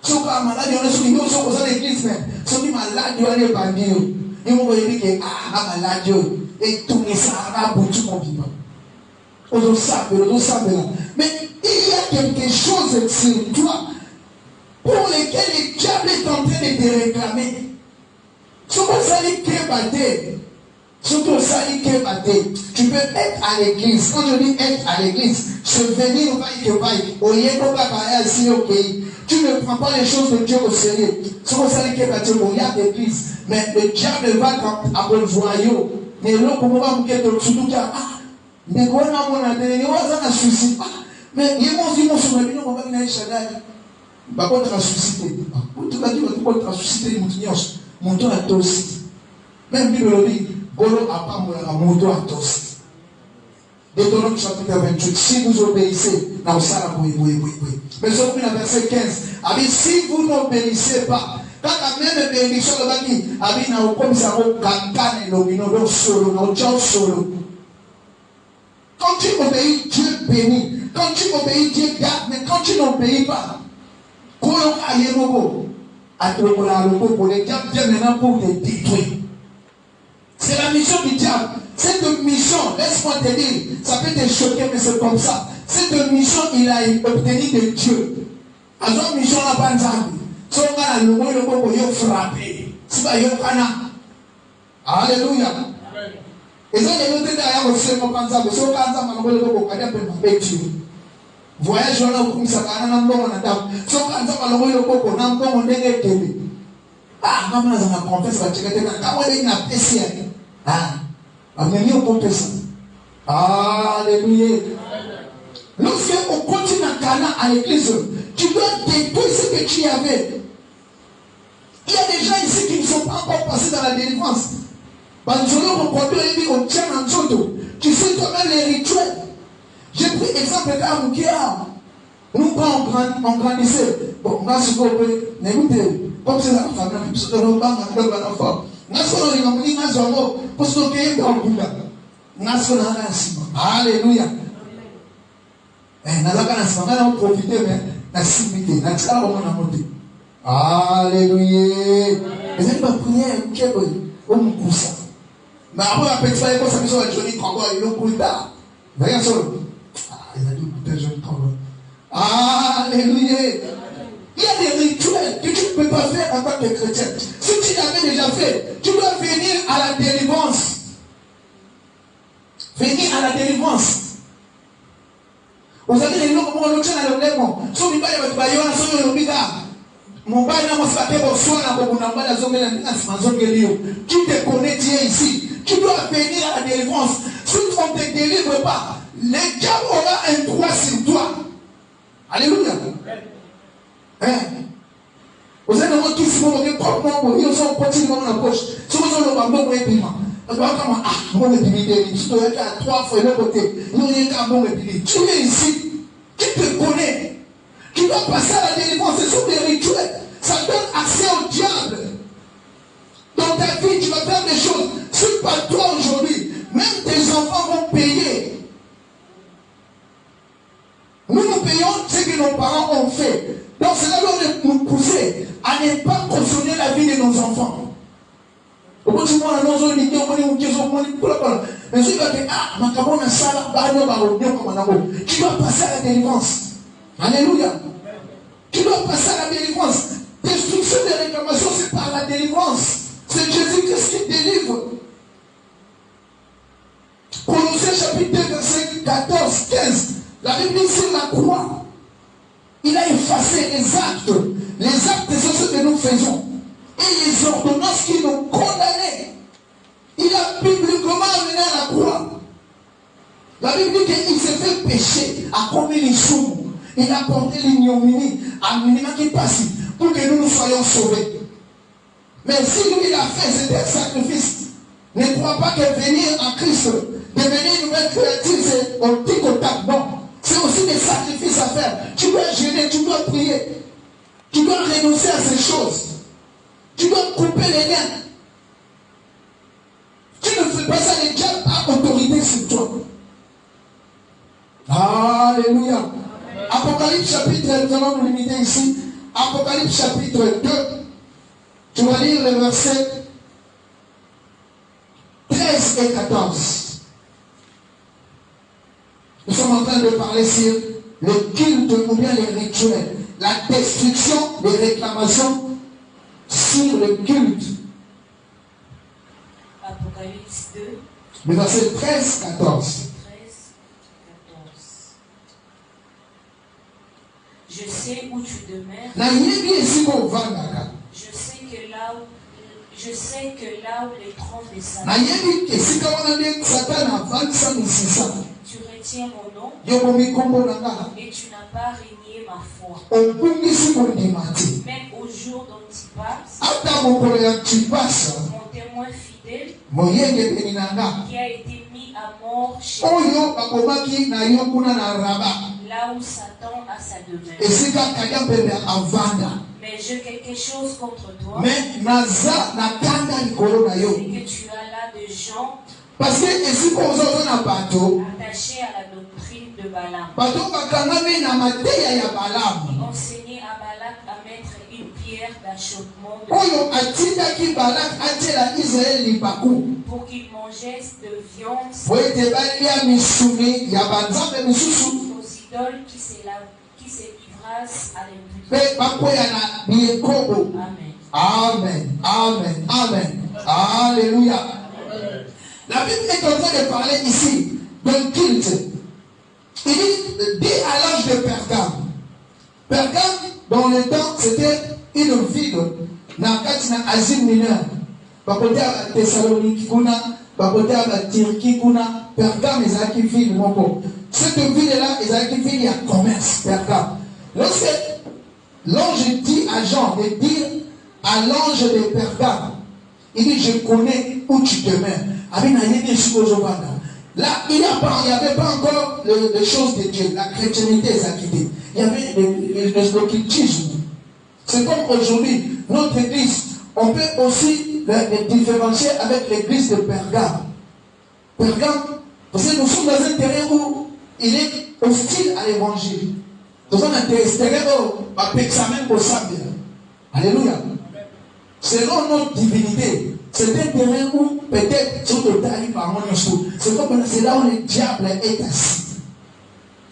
Si on est malade, on est sur l'église même. Si on est malade, on est bandit. Et on va dire que malade, et tout ça a boutu mon vivant. On savait là. Mais il y a quelque chose sur toi pour lequel le diable est en train de te réclamer. Si on s'allie que battre, surtout ça, tu peux être à l'église. Quand je dis être à l'église, se venir au tu ne prends pas les choses de Dieu au sérieux. Si on s'allie que battre, il y a l'église. Mais le diable va à un joyau. Mais là, comment va me dire surtout qu'il mais quoi, mais il m'a dit, mon souverain, on va venir à Shaddai. Bah, on va susciter. Tu vas dire, on va susciter mon tour à tous. Même Bible dit, Golo a pas mon tour à tous. Deutéronome chapitre 28. Si vous obéissez, dans ça, oui. Mais sur le verset 15, si vous n'obéissez pas, quand la même bénédiction de la vie, il y a comme ça, solo. Quand tu obéis, Dieu bénit. Quand tu obéis, Dieu garde. Mais quand tu n'obéis pas, le diable vient maintenant pour te détruire. C'est la mission du diable. Cette mission, laisse-moi te dire, ça peut te choquer, mais c'est comme ça. Cette mission, il a obtenu de Dieu. À cette mission, on n'a pas d'âme. Si on a le frappé. C'est pas Yokana. Alléluia. Et ça, les autres derrière aussi, on pense à vous. Voyage, on a comme ça, on a un bon adapté. Si on pense à on a un bon négatif. Ah, maman, on a confessé, on a checké, on a apprécié. Ah, on a mis au compte ça. Alléluia. Lorsqu'on continue à Cana à l'église, tu dois détruire ce que tu avais. Il y a des gens ici qui ne sont pas encore passés dans la délivrance. Tu sais toi-même les rituels. J'ai pris exemple de Moukia. Nous, quand on grandissait, bon, on a ce qu'on peut, comme c'est la famille, parce que nous avons un enfant. Nous avons alléluia. Nous avons profité, mais la similité, nous avons monté. Alléluia. Et c'est ma prière, on me pousse. Mais après, la petite fille, ça me dit, Johnny Congo, il est au coup tard. Regarde ça. Il a dit, écoutez, Johnny Congo. Alléluia. Il y a des rituels que tu ne peux pas faire en tant que chrétien. Si tu l'avais déjà fait, tu dois venir à la délivrance. Venir à la délivrance. Vous savez, les gens, comment on le tient à l'enlèvement. Si on ne peut pas y avoir un tu te connais, tu es ici. Tu dois venir à la délivrance. Si on ne te délivre pas, le diable aura un droit sur toi. Alléluia. Vous avez demandé qui se moque, comment ils sont continue dans la poche. Si vous avez le bambou, vous avez dit, bon épidémie, tu dois être à 3 fois de l'autre côté. Nous, il y a un bon épidémie. Tu es ici. Tu te connais. Tu dois passer à la délivrance. Ce sont des rituels. Ça donne accès au diable. Dans ta vie, tu vas faire des choses. Si pas toi aujourd'hui, même tes enfants vont payer. Nous payons ce que nos parents ont fait. Donc c'est là où on nous pousser à à ne pas consommer la vie de nos enfants. Tu dois passer à la délivrance. Alléluia. Tu dois passer à la délivrance. Destruction des réclamations, c'est par la délivrance. C'est Jésus-Christ qui délivre. Colossiens chapitre 2, verset 14, 15. La Bible dit sur la croix, il a effacé les actes. Les actes, c'est ce que nous faisons. Et les ordonnances qui nous condamnaient. Il a publiquement amené à la croix. La Bible dit qu'il s'est fait pécher à combien de sous. Il a porté l'ignominie à minima qui passe pour que nous soyons sauvés. Mais si lui il a fait, c'était un sacrifice. Ne crois pas que venir en Christ, devenir une nouvelle créature, c'est au tic au tac. Non. C'est aussi des sacrifices à faire. Tu dois jeûner, tu dois prier. Tu dois renoncer à ces choses. Tu dois couper les liens. Tu ne fais pas ça, les diables a autorité sur toi. Alléluia. Apocalypse chapitre, nous allons nous limiter ici. Apocalypse chapitre 2. Tu vas lire les versets 13 et 14. Nous sommes en train de parler sur le culte ou bien les rituels. La destruction des réclamations sur le culte. Apocalypse 2. Le verset 13, 14. Je sais où tu demeures. Je sais que là où les trônes des Satan. Tu retiens mon nom. Et tu n'as pas renié ma foi. Même au jour dont tu passes. Mon témoin fidèle. Qui a été mis à mort chez là où Satan a sa demeure. Mais j'ai quelque chose contre toi. C'est que tu as là des gens attachés à la doctrine de Balaam. Qui enseignaient à Balak à mettre une pierre d'achoppement pour qu'ils mangeaient de viande aux idoles qui s'élivrent à l'impudence. Amen. Amen. Amen. Alléluia. La Bible est en train de parler ici d'un culte. Il dit à l'âge de Pergame. Pergame, dans le temps, c'était une ville dans l'Asie mineure. Par côté à Thessalonique, par côté à Turquie, Pergame, ils ont une ville. Cette ville-là, ils ont une ville, il y a commerce, Pergame. Lorsque l'ange dit à Jean de dire à l'ange de Pergame, il dit, je connais où tu demeures. Là, il n'y avait pas encore les choses de Dieu. La chrétienté est acquittée. Il y avait le cultisme. C'est comme aujourd'hui, notre église, on peut aussi les différencier avec l'église de Pergame. Pergame, parce que nous sommes dans un terrain où il est hostile à l'évangile. Nous sommes dans un terrain où alléluia. Selon notre divinité, c'est un terrain où peut-être c'est là où le diable est assis.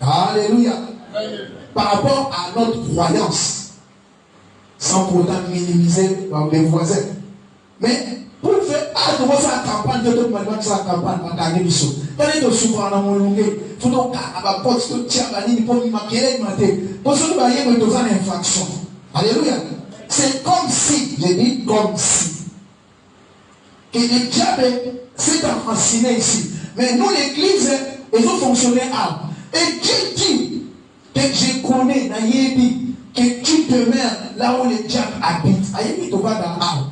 Alléluia. Par rapport à notre croyance, sans pour autant minimiser les voisins. Mais pour faire la campagne, de toute manière, la campagne, on va gagner du saut. Quand il y a des souverains dans mon longueur, il faut donc à porte, tout tient la ligne pour m'acquérir matin. Pour ceux qui va y avoir une infraction. Alléluia. C'est comme si, j'ai dit comme si, que le diable s'est enraciné ici. Mais nous, l'église, ils ont fonctionné à. Et Dieu dit que je connais, que tu demeures là où le diable habite. Aïe, tu vas dans l'arbre.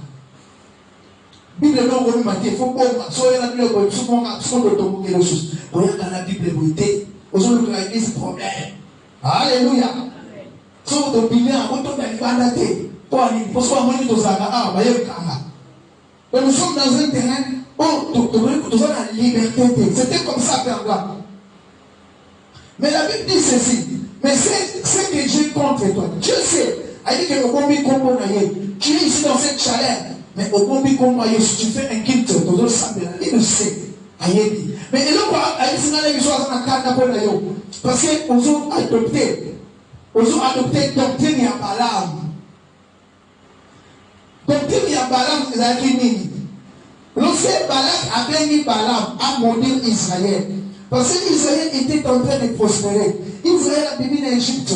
Bible non il faut pas soyez la Bible souvent de les choses. Regarde dans la Bible beauté, aujourd'hui l'église problème. Alléluia. So to bilia on to dalibanda te. Pour aller pour soi moi to zanga ah ba yekanga. Mais nous sommes dans un terrain où nous avons la liberté. C'était comme ça Pergame. Mais la Bible dit ceci. Mais c'est ce que Dieu contre toi. Dieu sait Elle dit que tu es ici dans cette chaleur. Mais au Bombi Kombo, si tu fais un kit, il le sait. Mais il parce que nous ont adopté doctrine à Balaam. Doctrine à Balaam, c'est la qui lorsque Balak avait mis Balaam à maudire Israël, parce que Israël était en train de prospérer. Israël a béni l'Égypte.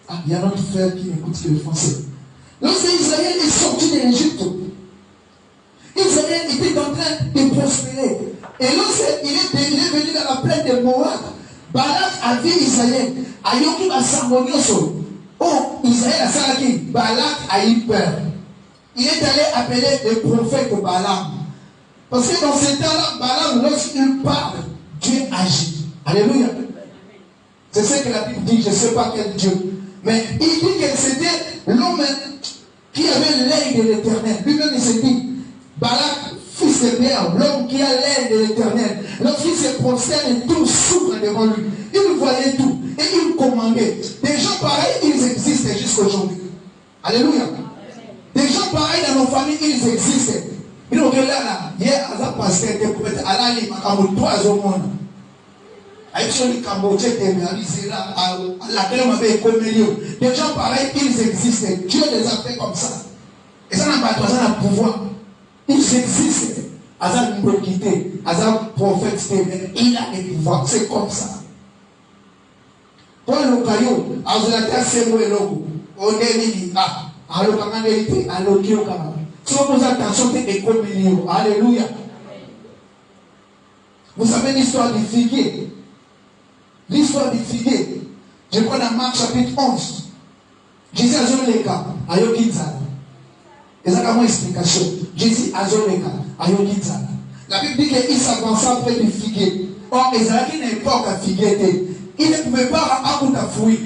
Ah, il y a notre frère qui écoute le français. Lorsque Israël est sorti de l'Égypte, Israël était en train de prospérer. Et lorsqu'il est venu dans la plaine de Moab, Balak a vu Israël. Ayoki va s'harmonioso. Oh, Israël a salaki. Balak a eu peur. Il est allé appeler le prophète Balaam. Parce que dans ce temps-là, Balaam, lorsqu'il parle, Dieu agit. Alléluia. C'est ce que la Bible dit, je ne sais pas quel Dieu. Mais il dit que c'était l'homme qui avait l'œil de l'Éternel. Lui-même, il s'est dit, Balak, fils de Béar, l'homme qui a l'œil de l'Éternel, lorsqu'il se prosterne, tout s'ouvre devant lui. Il voyait tout et il commandait. Des gens pareils, ils existent jusqu'à aujourd'hui. Alléluia. Des gens pareils dans nos familles, ils existent. Il y a un pasteur qui est allé à trois au monde. Des gens pareils, ils existent. Dieu les a fait comme ça. Et ça n'a pas de pouvoir. Ils existent. Azar nous quitter. Azar prophète, il a des pouvoirs. C'est comme ça. Pour le caillou, Azar c'est moi le logo. On est dit, ah, alors quand on est dit, alors qui est au Cameroun. Si on pose attention, c'est des communions. Alléluia. Vous savez l'histoire du figuier. L'histoire du figuier. Je prends dans Marc chapitre 11. Jésus a joué les cas. Ayokinzala. Et ça, comment explication? Jésus a joué les cas. Ayokinzala. La Bible dit qu'il s'avança près du figuier. Or, Israël n'est pas qu'un figuier. Il ne pouvait pas avoir un fruit.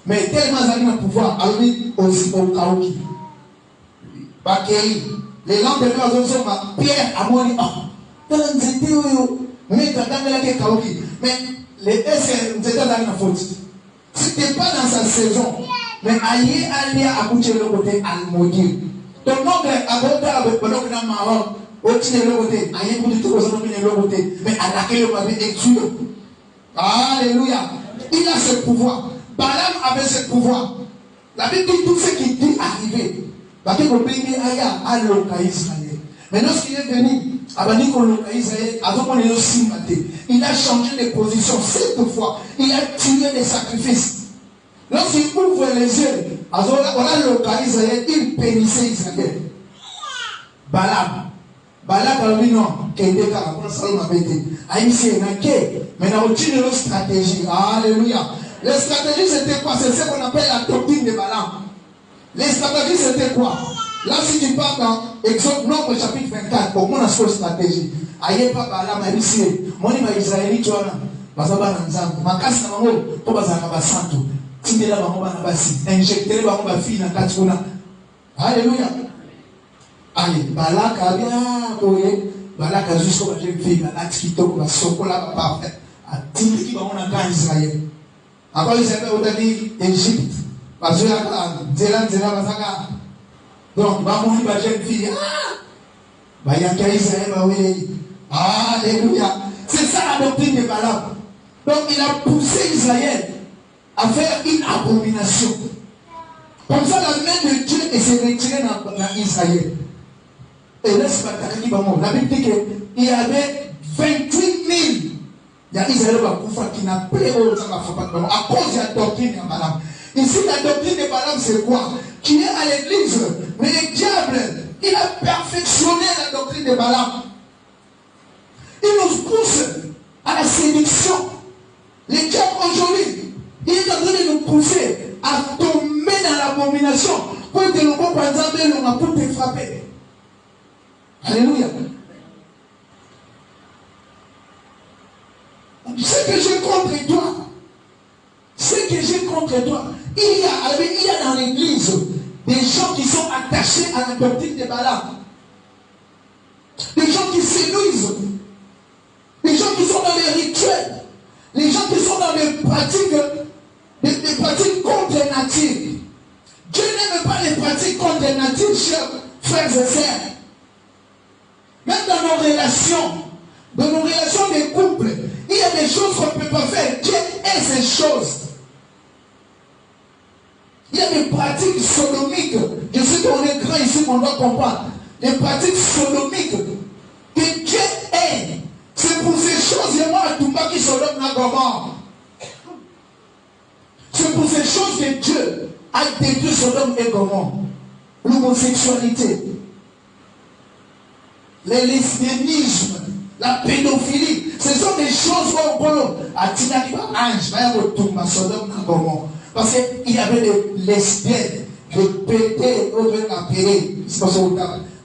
Mais tellement il a pouvoir. Alors, lui aussi au Kaoki. Les lendemains, Pierre a mori. Mais les c'était dans la faute. C'était pas dans sa saison. Mais aïe, aïe, a couché le côté à maudire. Donc, non, mais à votre avec le marron, au-dessus de l'autre côté, aïe, vous dites que vous avez le côté, mais à laquelle vous avez été tué. Alléluia. Il a ce pouvoir. Balaam avait ce pouvoir. La Bible dit tout ce qui dit arriver. Parce que vous payez aïe, à Israël. Mais lorsqu'il est venu, il a changé de position 7 fois. Il a tué des sacrifices. Lorsqu'il ouvre les yeux, on a localisé, il pénissait Israël. Balaam a dit non, qu'il était là, mais il a retiré une stratégie. Alléluia. Les stratégies c'était quoi? C'est ce qu'on appelle la doctrine de Balaam. Les stratégies c'était quoi? Là, si tu parles dans Exode, Nombre chapitre 24, au moins la stratégie. Aïe, papa, là, ma ici, mon ima Israélite, tu vois, Bazaba Nanzam, ma casse na mango, pour Bazaba Santo, Tindela Bamba Nabasi, injecter Bamba fille dans Katuna. Alléluia. Allez, Balaka, bien, Koye, Balaka, jusqu'au jeune fille, Balaka, qui tombe, la Sokola, parfait, à Tindi qui va en avoir Israël. Après, ils avaient au-delà d'Égypte, parce que Zélan, Bazaka. Donc, il va mourir ma jeune fille. Alléluia. C'est ça la doctrine de Balaam. Donc, il a poussé Israël à faire une abomination. Comme ça, la main de Dieu s'est retirée dans Israël. Et là, c'est pas la Bible dit qu'il y avait 28 000. Il y a Israël qui n'a pas à cause de la doctrine de Balaam. Ici, la doctrine de Balaam, c'est quoi? Qui est à l'église, mais le diable, il a perfectionné la doctrine de Balaam. Il nous pousse à la séduction. Le diable aujourd'hui, il est en train de nous pousser à tomber dans l'abomination pour que nous par exemple, on a pour te frapper. Alléluia. Ce que j'ai contre toi, il y a dans l'église des gens qui sont attachés à la doctrine de Balaam. Des gens qui séduisent. Des gens qui sont dans les rituels. Les gens qui sont dans des pratiques contre nature. Dieu n'aime pas les pratiques contre les natures, chers frères et sœurs. Même dans nos relations de couple, il y a des choses qu'on ne peut pas faire. Dieu est ces choses. Il y a des pratiques sodomiques. Je sais qu'on est grand ici, qu'on doit comprendre. Des pratiques sodomiques que Dieu aime. C'est pour ces choses, il y a moi tout qui Sodome n'a Gomorrhe. C'est pour ces choses que Dieu a détruit Sodome et Gomorrhe. L'homosexualité, le lesbianisme, la pédophilie. Ce sont des choses où on a dit ange, Sodome et Gomorrhe. Parce qu'il y avait des lesbiennes, des pédés, c'est pas ça.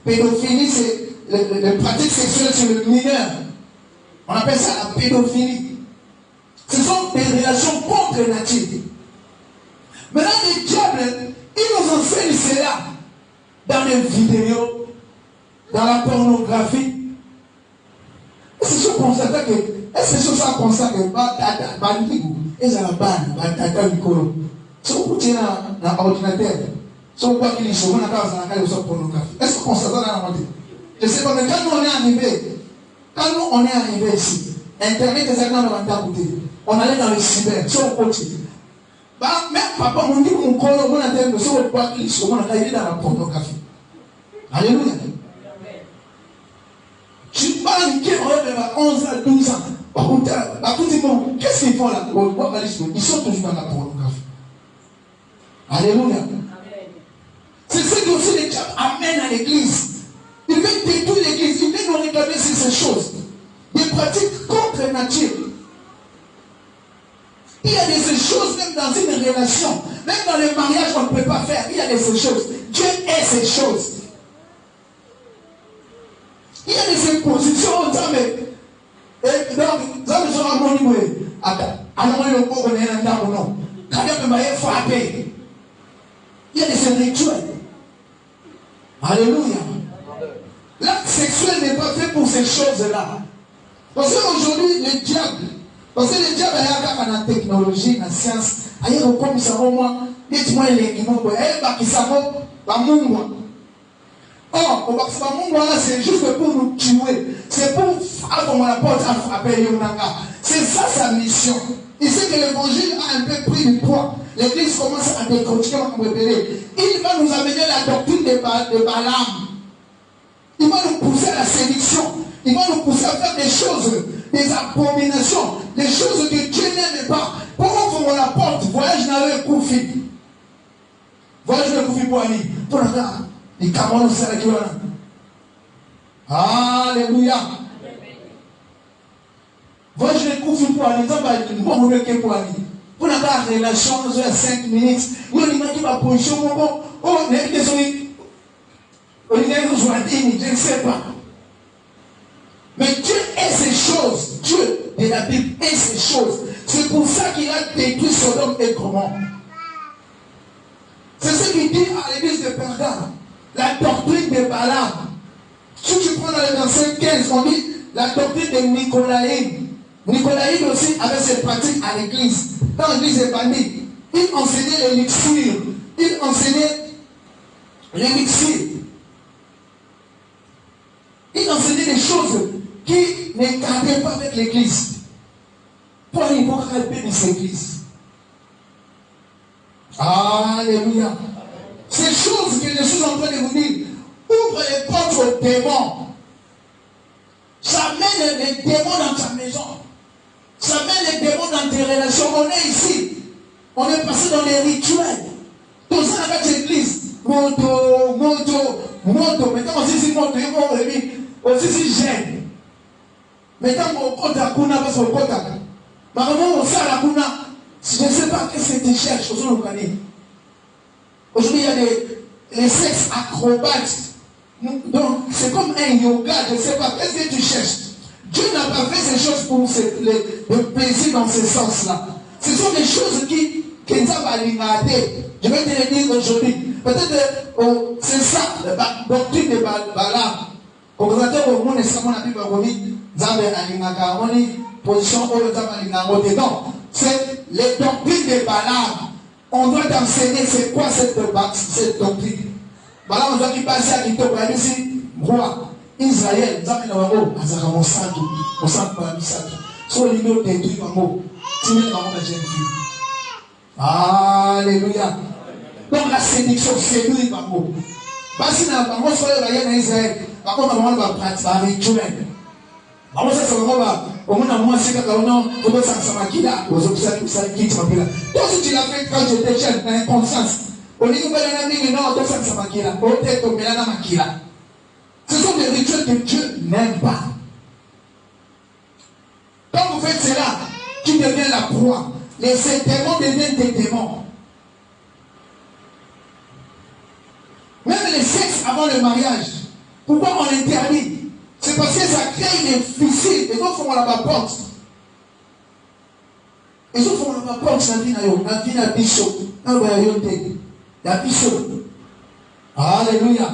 Pédophilie, c'est les pratiques sexuelles sur le mineur. On appelle ça la pédophilie. Ce sont des relations contre nature. Maintenant, les diables, ils nous enseignent cela dans les vidéos, dans la pornographie. C'est ce qu'on constate que, est-ce que c'est ça qu'on constate que, et ça la banne, tata Nicolo. Si vous écoutez dans l'ordinateur, si vous voyez qu'il y a des choses pornographiques, est-ce qu'on constate dans la moitié? Je ne sais pas, mais quand nous on est arrivé ici, Internet est dans le côté. On allait dans le cyber, sur le côté. Même papa, mon dit mon colo, mon interne, si vous voyez qu'il est dans la pornographie. Alléluia. Tu parles qui est 11 à 12 ans. Qu'est-ce qu'ils font là? Ils sont toujours dans la pornographie. Alléluia. C'est ce que aussi les diables amènent à l'église. Ils veulent détruire l'église. Ils veulent nous réclamer sur ces choses. Des pratiques contre nature. Il y a des choses, même dans une relation, même dans le mariage, on ne peut pas faire. Il y a des choses. Dieu est ces choses. Il y a des impositions aux hommes. Et donc, nous sommes à mon niveau. Alors, on est au cours de l'un ou non. Quand il y a frappé, il y a des rituels. Alléluia. L'acte sexuel n'est pas fait pour ces choses-là. Parce qu'aujourd'hui, le diable, parce que le diable a la technologie, la science, il y a comme ça, au moins, dites-moi les guimauves, il y a or, c'est juste pour nous tuer. C'est pour avoir la porte à frapper Yonanga. C'est ça sa mission. Il sait que l'évangile a un peu pris du poids. L'église commence à décontinuer, il va nous amener la doctrine de Balaam. Il va nous pousser à la séduction. Il va nous pousser à faire des choses, des abominations, des choses que Dieu n'aime pas. Pour ouvrir la porte, voyage dans le Koufi. Voyage dans le Koufi pour aller. Pour la les Camerounais, c'est avec eux. Alléluia. Voyage dans le Koufi pour aller. Nous avons une pour aller. Pour la relation, nous avons 5 minutes. Nous avons une position. Oh, désolé. Je ne sais pas. Mais Dieu est ces choses. Dieu de la Bible est ces choses. C'est pour ça qu'il a détruit Sodome et Gomorrhe. C'est ce qu'il dit à l'église de Pergame. La doctrine de Balaam. Si tu prends dans le verset 15, on dit la doctrine de Nicolaïde. Nicolaïde aussi avait ses pratiques à l'église. Dans l'église des bandits, il enseignait l'élixir. Il enseignait l'élixir. Il enseignait des choses qui ne gardaient pas avec l'église. Pour aller voir la paix de cette église. Alléluia. Ces choses que je suis en train de vous dire, ouvre les portes aux démons. Ça mène les démons dans ta maison. Ça mène les démons dans tes relations. On est ici. On est passé dans les rituels. Tout ça avec l'église. Moto. Maintenant, aussi, si moto, aussi, si j'aime. Maintenant, on compte à Kuna parce qu'on compte à Kuna. Maman, on sait à la Kuna. Je ne sais pas qu'est-ce que tu cherches. Aujourd'hui, il y a les sexes acrobates. Donc, c'est comme un yoga. Je ne sais pas. Qu'est-ce que tu cherches? Dieu n'a pas fait ces choses pour le plaisir dans ce sens-là. Ce sont des choses qui nous ont alimenter. Je vais te le dire aujourd'hui. Peut-être c'est ça, la doctrine de Balaam. Au contraire, au monde, c'est la Bible position dedans. C'est les doctrines de Balaam. On doit t'enseigner c'est quoi cette doctrine. Voilà, on doit y passer à Kitoko. Il y a ici, roi, Israël, nous avons Azara Monsanto, Monsanto Paramisato. Sur le niveau détruit Mamo, tu mets Mamo la jeune fille. Alléluia. Donc la séduction, séduit Mamo. Parce que Mamo soit le royaume d'Israël, Mamo va pratiquer un rituel. Mamo ça va. Au moins, moi, c'est que non, tu peux s'en maquiller. Aux autres, ça quitte ma pile. Toi, si tu l'as fait quand j'étais jeune, dans l'inconscience, au niveau de l'année, non, tu peux s'en maquiller. Au tête, au mélange maquiller. Ce sont des rituels que Dieu n'aime pas. Quand vous faites cela, tu deviens la proie. Les démons deviennent des démons. Même les sexes avant le mariage, pourquoi on l'interdit? C'est parce que ça crée une difficile. Et donc, on la porte. Et donc, on la porte, la vie n'a bichot. La bichot. Alléluia.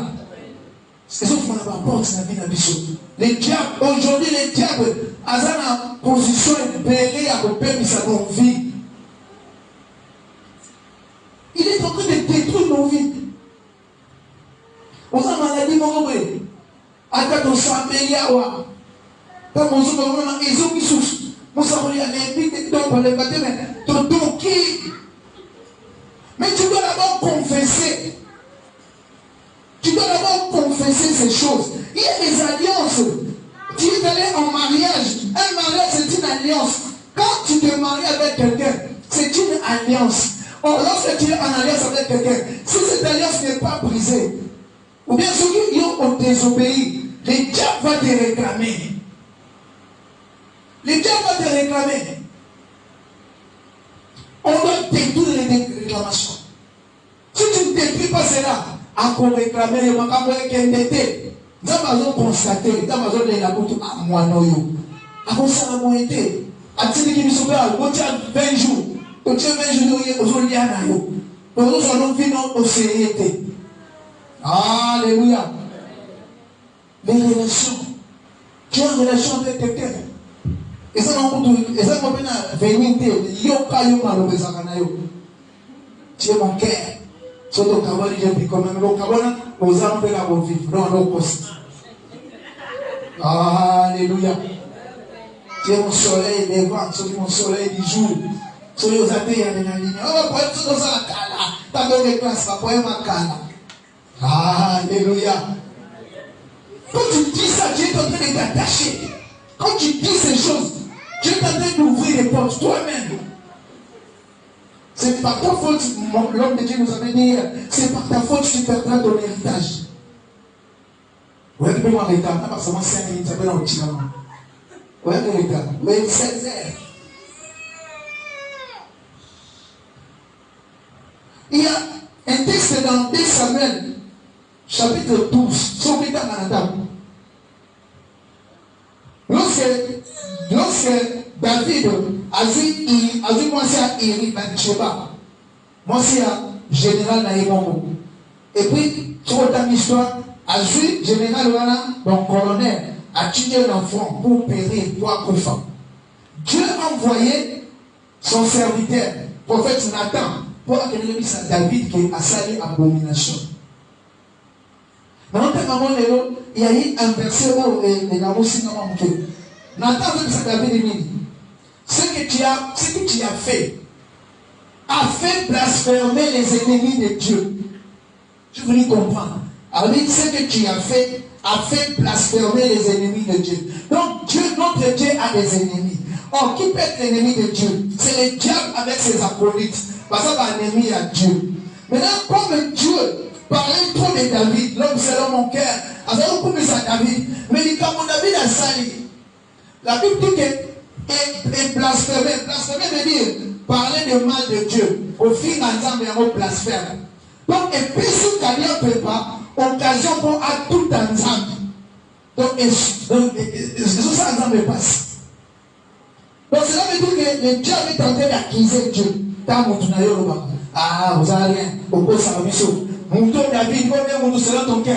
Et donc, on la porte, la vie n'a bichot. Les diables, aujourd'hui, les diables, à la position belée à couper, mais ça nos vies. Il est en train de détruire nos vies. On a maladie, mon frère. Akato Samelia wa. Pas mon soeur, on a ils ont mis sous. Mon soeur, il y a les pics de temps, les bâtiments, ton qui. Mais tu dois d'abord confesser. Tu dois d'abord confesser ces choses. Il y a des alliances. Tu es allé en mariage. Un mariage, c'est une alliance. Quand tu te maries avec quelqu'un, c'est une alliance. Or, lorsque tu es en alliance avec quelqu'un, si cette alliance n'est pas brisée, ou bien ceux qui ont désobéi, les diables vont te réclamer. Les diables vont te réclamer. On doit détruire les réclamations. Si tu ne détruis pas cela, à qu'on réclame les macabres qui ont été, nous avons constaté, nous avons dit la boutique à moi, noyo. À quoi ça a été? À titre qui nous sauve, on tient 20 jours. On tient 20 jours, aujourd'hui, à Nayo. Nous allons vivre au sériété. Alléluia. Les relations. Tu as une relation avec quelqu'un. Et ça m'a venir tu es mon cœur. Surtout quand je dis comme un autre, aux âmes de la vivre. Non, non, poste. Alléluia. Tu es mon soleil levant, tu es mon soleil du jour. Tu es aux athées, il y a une ligne. Oh, pour être dans la cala. T'as donné des classes, pas pour être ma cala. Alléluia. Quand tu dis ça, Dieu est en train de t'attacher. Quand tu dis ces choses, Dieu est en train d'ouvrir les portes toi-même. C'est par ta faute, l'homme de Dieu nous avait dit, c'est par ta faute que tu perdras ton héritage. Vous voyez que moi, l'État, pas seulement 5 minutes, ça peut être un petit moment. Vous voyez que l'État, mais 16 heures. Il y a un texte dans 2 Samuel, chapitre 12, sur le temps à la table. Lorsque David a vu moi c'est à Iri Bathsheba, moi c'est à général Naïmongo. Et puis, sur dans l'histoire, a vu général Wana, donc colonel, a tué l'enfant pour périr, pour accoucher. Dieu a envoyé son serviteur, prophète Nathan, pour accueillir David qui a sali abomination. Maintenant, il y a eu un verset où il a aussi Nathan veut que ça David dit. Ce que tu as fait a fait blasphémer les ennemis de Dieu. Je voulais comprendre. Alors, ce que tu as fait blasphémer les ennemis de Dieu. Donc, Dieu, notre Dieu a des ennemis. Or, qui peut être l'ennemi de Dieu? C'est le diable avec ses acolytes. Parce que c'est un ennemi à Dieu. Maintenant, comme Dieu parlait trop de David, l'homme selon mon cœur, alors on coupe ça David. Mais il dit, comme David a sali. La Bible dit que blasphémer. Blasphémer veut dire parler de mal de Dieu. Au fin d'ensemble, il y a un blasphème. Donc, et puis, si quelqu'un ne peut pas, occasion pour à tout ensemble. Donc, ça ensemble passe. Donc, cela veut dire que le diable est en train d'accuser Dieu. Ah, vous n'avez rien. Au cours de sa mission. Mouton David, vous nous selon ton cœur.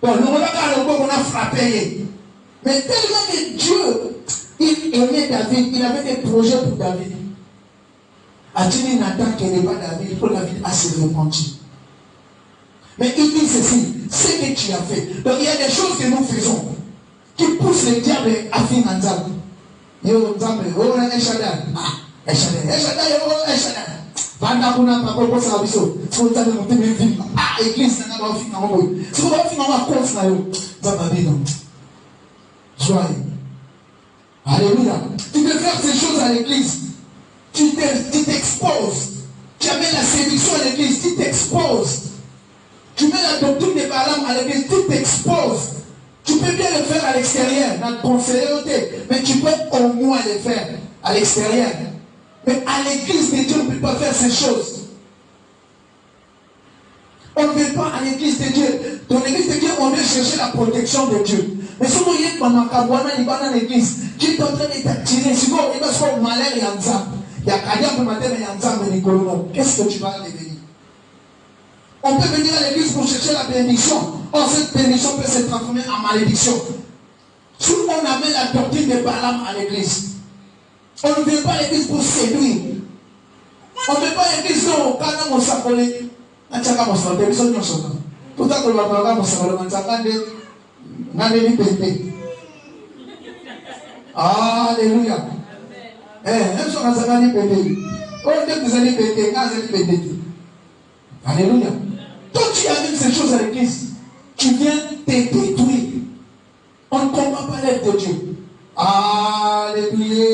Donc, nous on a frappé. Mais tellement que Dieu, il aimait David, il avait des projets pour David. Atini Nathan qui n'est pas David, pour David a se repenti. Mais il dit ceci, ce que tu as fait. Donc il y a des choses que nous faisons qui poussent le diable à finir en Zab. Yo, Zab, oh, Eshadad. Ah, Eshadad, Eshadad, oh, Eshadad. Vanda kuna papa kwa sabiso. So Zab nous te vivre. Ah, église n'a pas fini en haut. Si vous avez fini en haut, cause na yo. Zab a dit non. Joyeux. Alléluia. Tu peux faire ces choses à l'église. Tu t'exposes. Tu amènes la séduction à l'église. Tu t'exposes. Tu mets la doctrine de Balaam à l'église. Tu t'exposes. Tu peux bien le faire à l'extérieur, dans le conseiller, mais tu peux au moins le faire à l'extérieur. Mais à l'église de Dieu, on ne peut pas faire ces choses. On ne veut pas à l'église de Dieu. Dans l'église de Dieu, on veut chercher la protection de Dieu. Mais si vous voyez pendant qu'Abouana n'est pas dans l'église, tu es en train de t'attirer. Si vous voyez parce qu'on malheur et en zam, il y a Kadia pour matin et en zam et Nicolas. Qu'est-ce que tu vas devenir? On peut venir à l'église pour chercher la bénédiction. Or, cette bénédiction peut se transformer en malédiction. Si on amène la doctrine de Balaam à l'église, on ne vient pas à l'église pour séduire. On ne vient pas à l'église non, quand on s'appelle. On ne va pas l'église, on ne va pas. Tout à l'heure, on va s'appeler. Alléluia. Même si on a dit pété. Oh, vous allez péter, quand vous allez péter. Alléluia. Toi, tu amènes ces choses à l'église. Tu viens te détruire. On ne comprend pas l'aide de Dieu. Alléluia.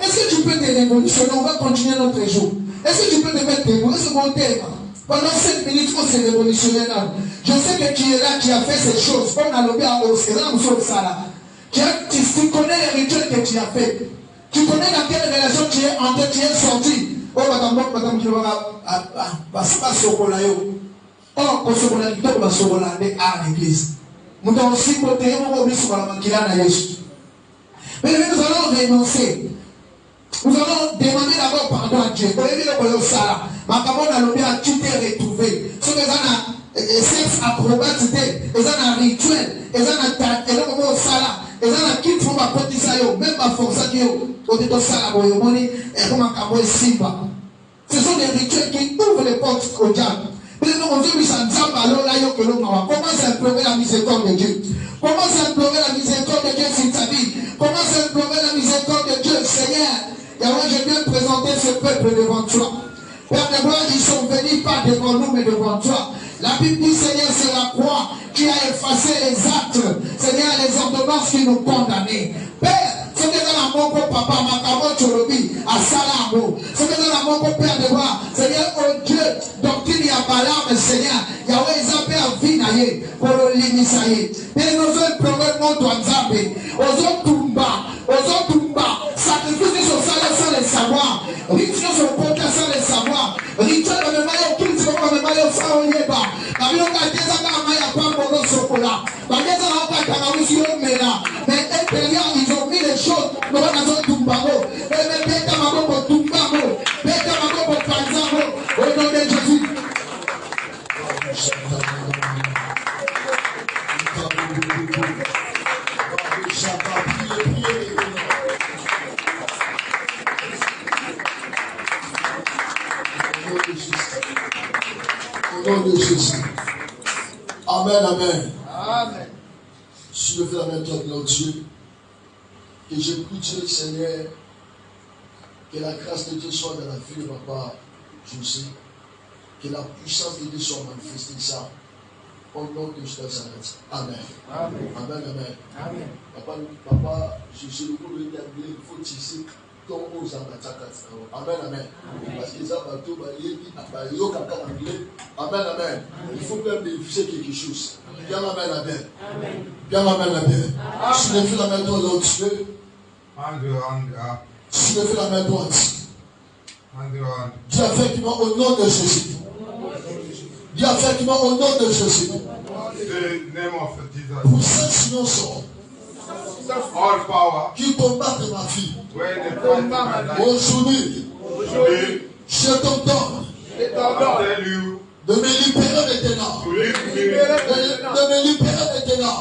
Est-ce que tu peux te révolutionner? On va continuer notre jour. Est-ce que tu peux te mettre debout? Est-ce que mon thème? Pendant 5 minutes, on s'est révolutionné là. Je sais que tu es là, tu as fait ces choses. On a lobby à hausse. Tu connais les rituels que tu as fait. Tu connais dans quelle relation tu es entré, tu es sorti. Oh, madame, tu vas pas sokolayo. Oh, quand sokolani, tu vas sokolani à l'église. Nous avons aussi côté, on va oublier sokolani na Yesu. Mais nous allons renoncer. Nous allons demander d'abord pardon à Dieu. Vous avez vu le Sala. Ma camarade a l'objet à tout retrouvé. Ce que les sexe approbaté, les un rituel, les un Sala, les un qui font ma petite même ma force à Dieu. Au détour Sala, et comme un cabo Simba. Ce sont des rituels qui ouvrent les portes au diable. Commence à implorer la miséricorde de Dieu. Commence à implorer la miséricorde de Dieu sur ta vie. Commence à implorer la miséricorde de Dieu, Seigneur. Yahweh, je viens présenter ce peuple devant toi. Père de gloire, ils sont venus pas devant nous, mais devant toi. La Bible dit, Seigneur, c'est la croix qui a effacé les actes. Seigneur, les ordonnances qui nous condamnaient. Père, ce que dans la mort papa, ma carotte, Cholobi, à Salamo. Ce que dans la mort Père de gloire, Seigneur, oh Dieu, doctrine à Balaam, Seigneur, Yahweh, ils ont fait vinailler pour le limisailler. Et nous avons plongé mon doigt Nzambe. Aux Tumba, sacrifice sur ça sans le savoir. Rituel sur le côté sans le savoir. Rituel dans le maillot, qui ne se voit dans le maillot sans on y est pas. La vie, on a dit ça dans le maillot, pas pour le chocolat. La vie, on a pas de si on met là. Mais intérieur, ils ont mis les choses dans la zone Tumbaro. Et mais bête à ma bombe pour Tumbaro. Bête à ma bombe pour Panzaro. Au nom de Jésus. Au nom de Jésus. Amen, amen. Amen. Si je fais la même chose dans Dieu, que je prie Dieu, Seigneur, que la grâce de Dieu soit dans la vie de papa José, que la puissance de Dieu soit manifestée ça. Au nom de Jésus. Amen. Amen. Amen, amen. Amen. Papa, José, le coup de l'anglais, il faut tisser. Amen, amen. Parce que ça va tout Amen, amen. Il faut même vérifier quelque chose. Bien, amen, amen. Bien, amen, amen. Si je fais la main droite au-dessus, si je fais la main droite, dis effectivement au nom de Jésus. Dis effectivement au nom de Jésus. Pour cette sinon all power qui combat ma vie. Aujourd'hui, je t'ordonne de me libérer maintenant. De me libérer maintenant.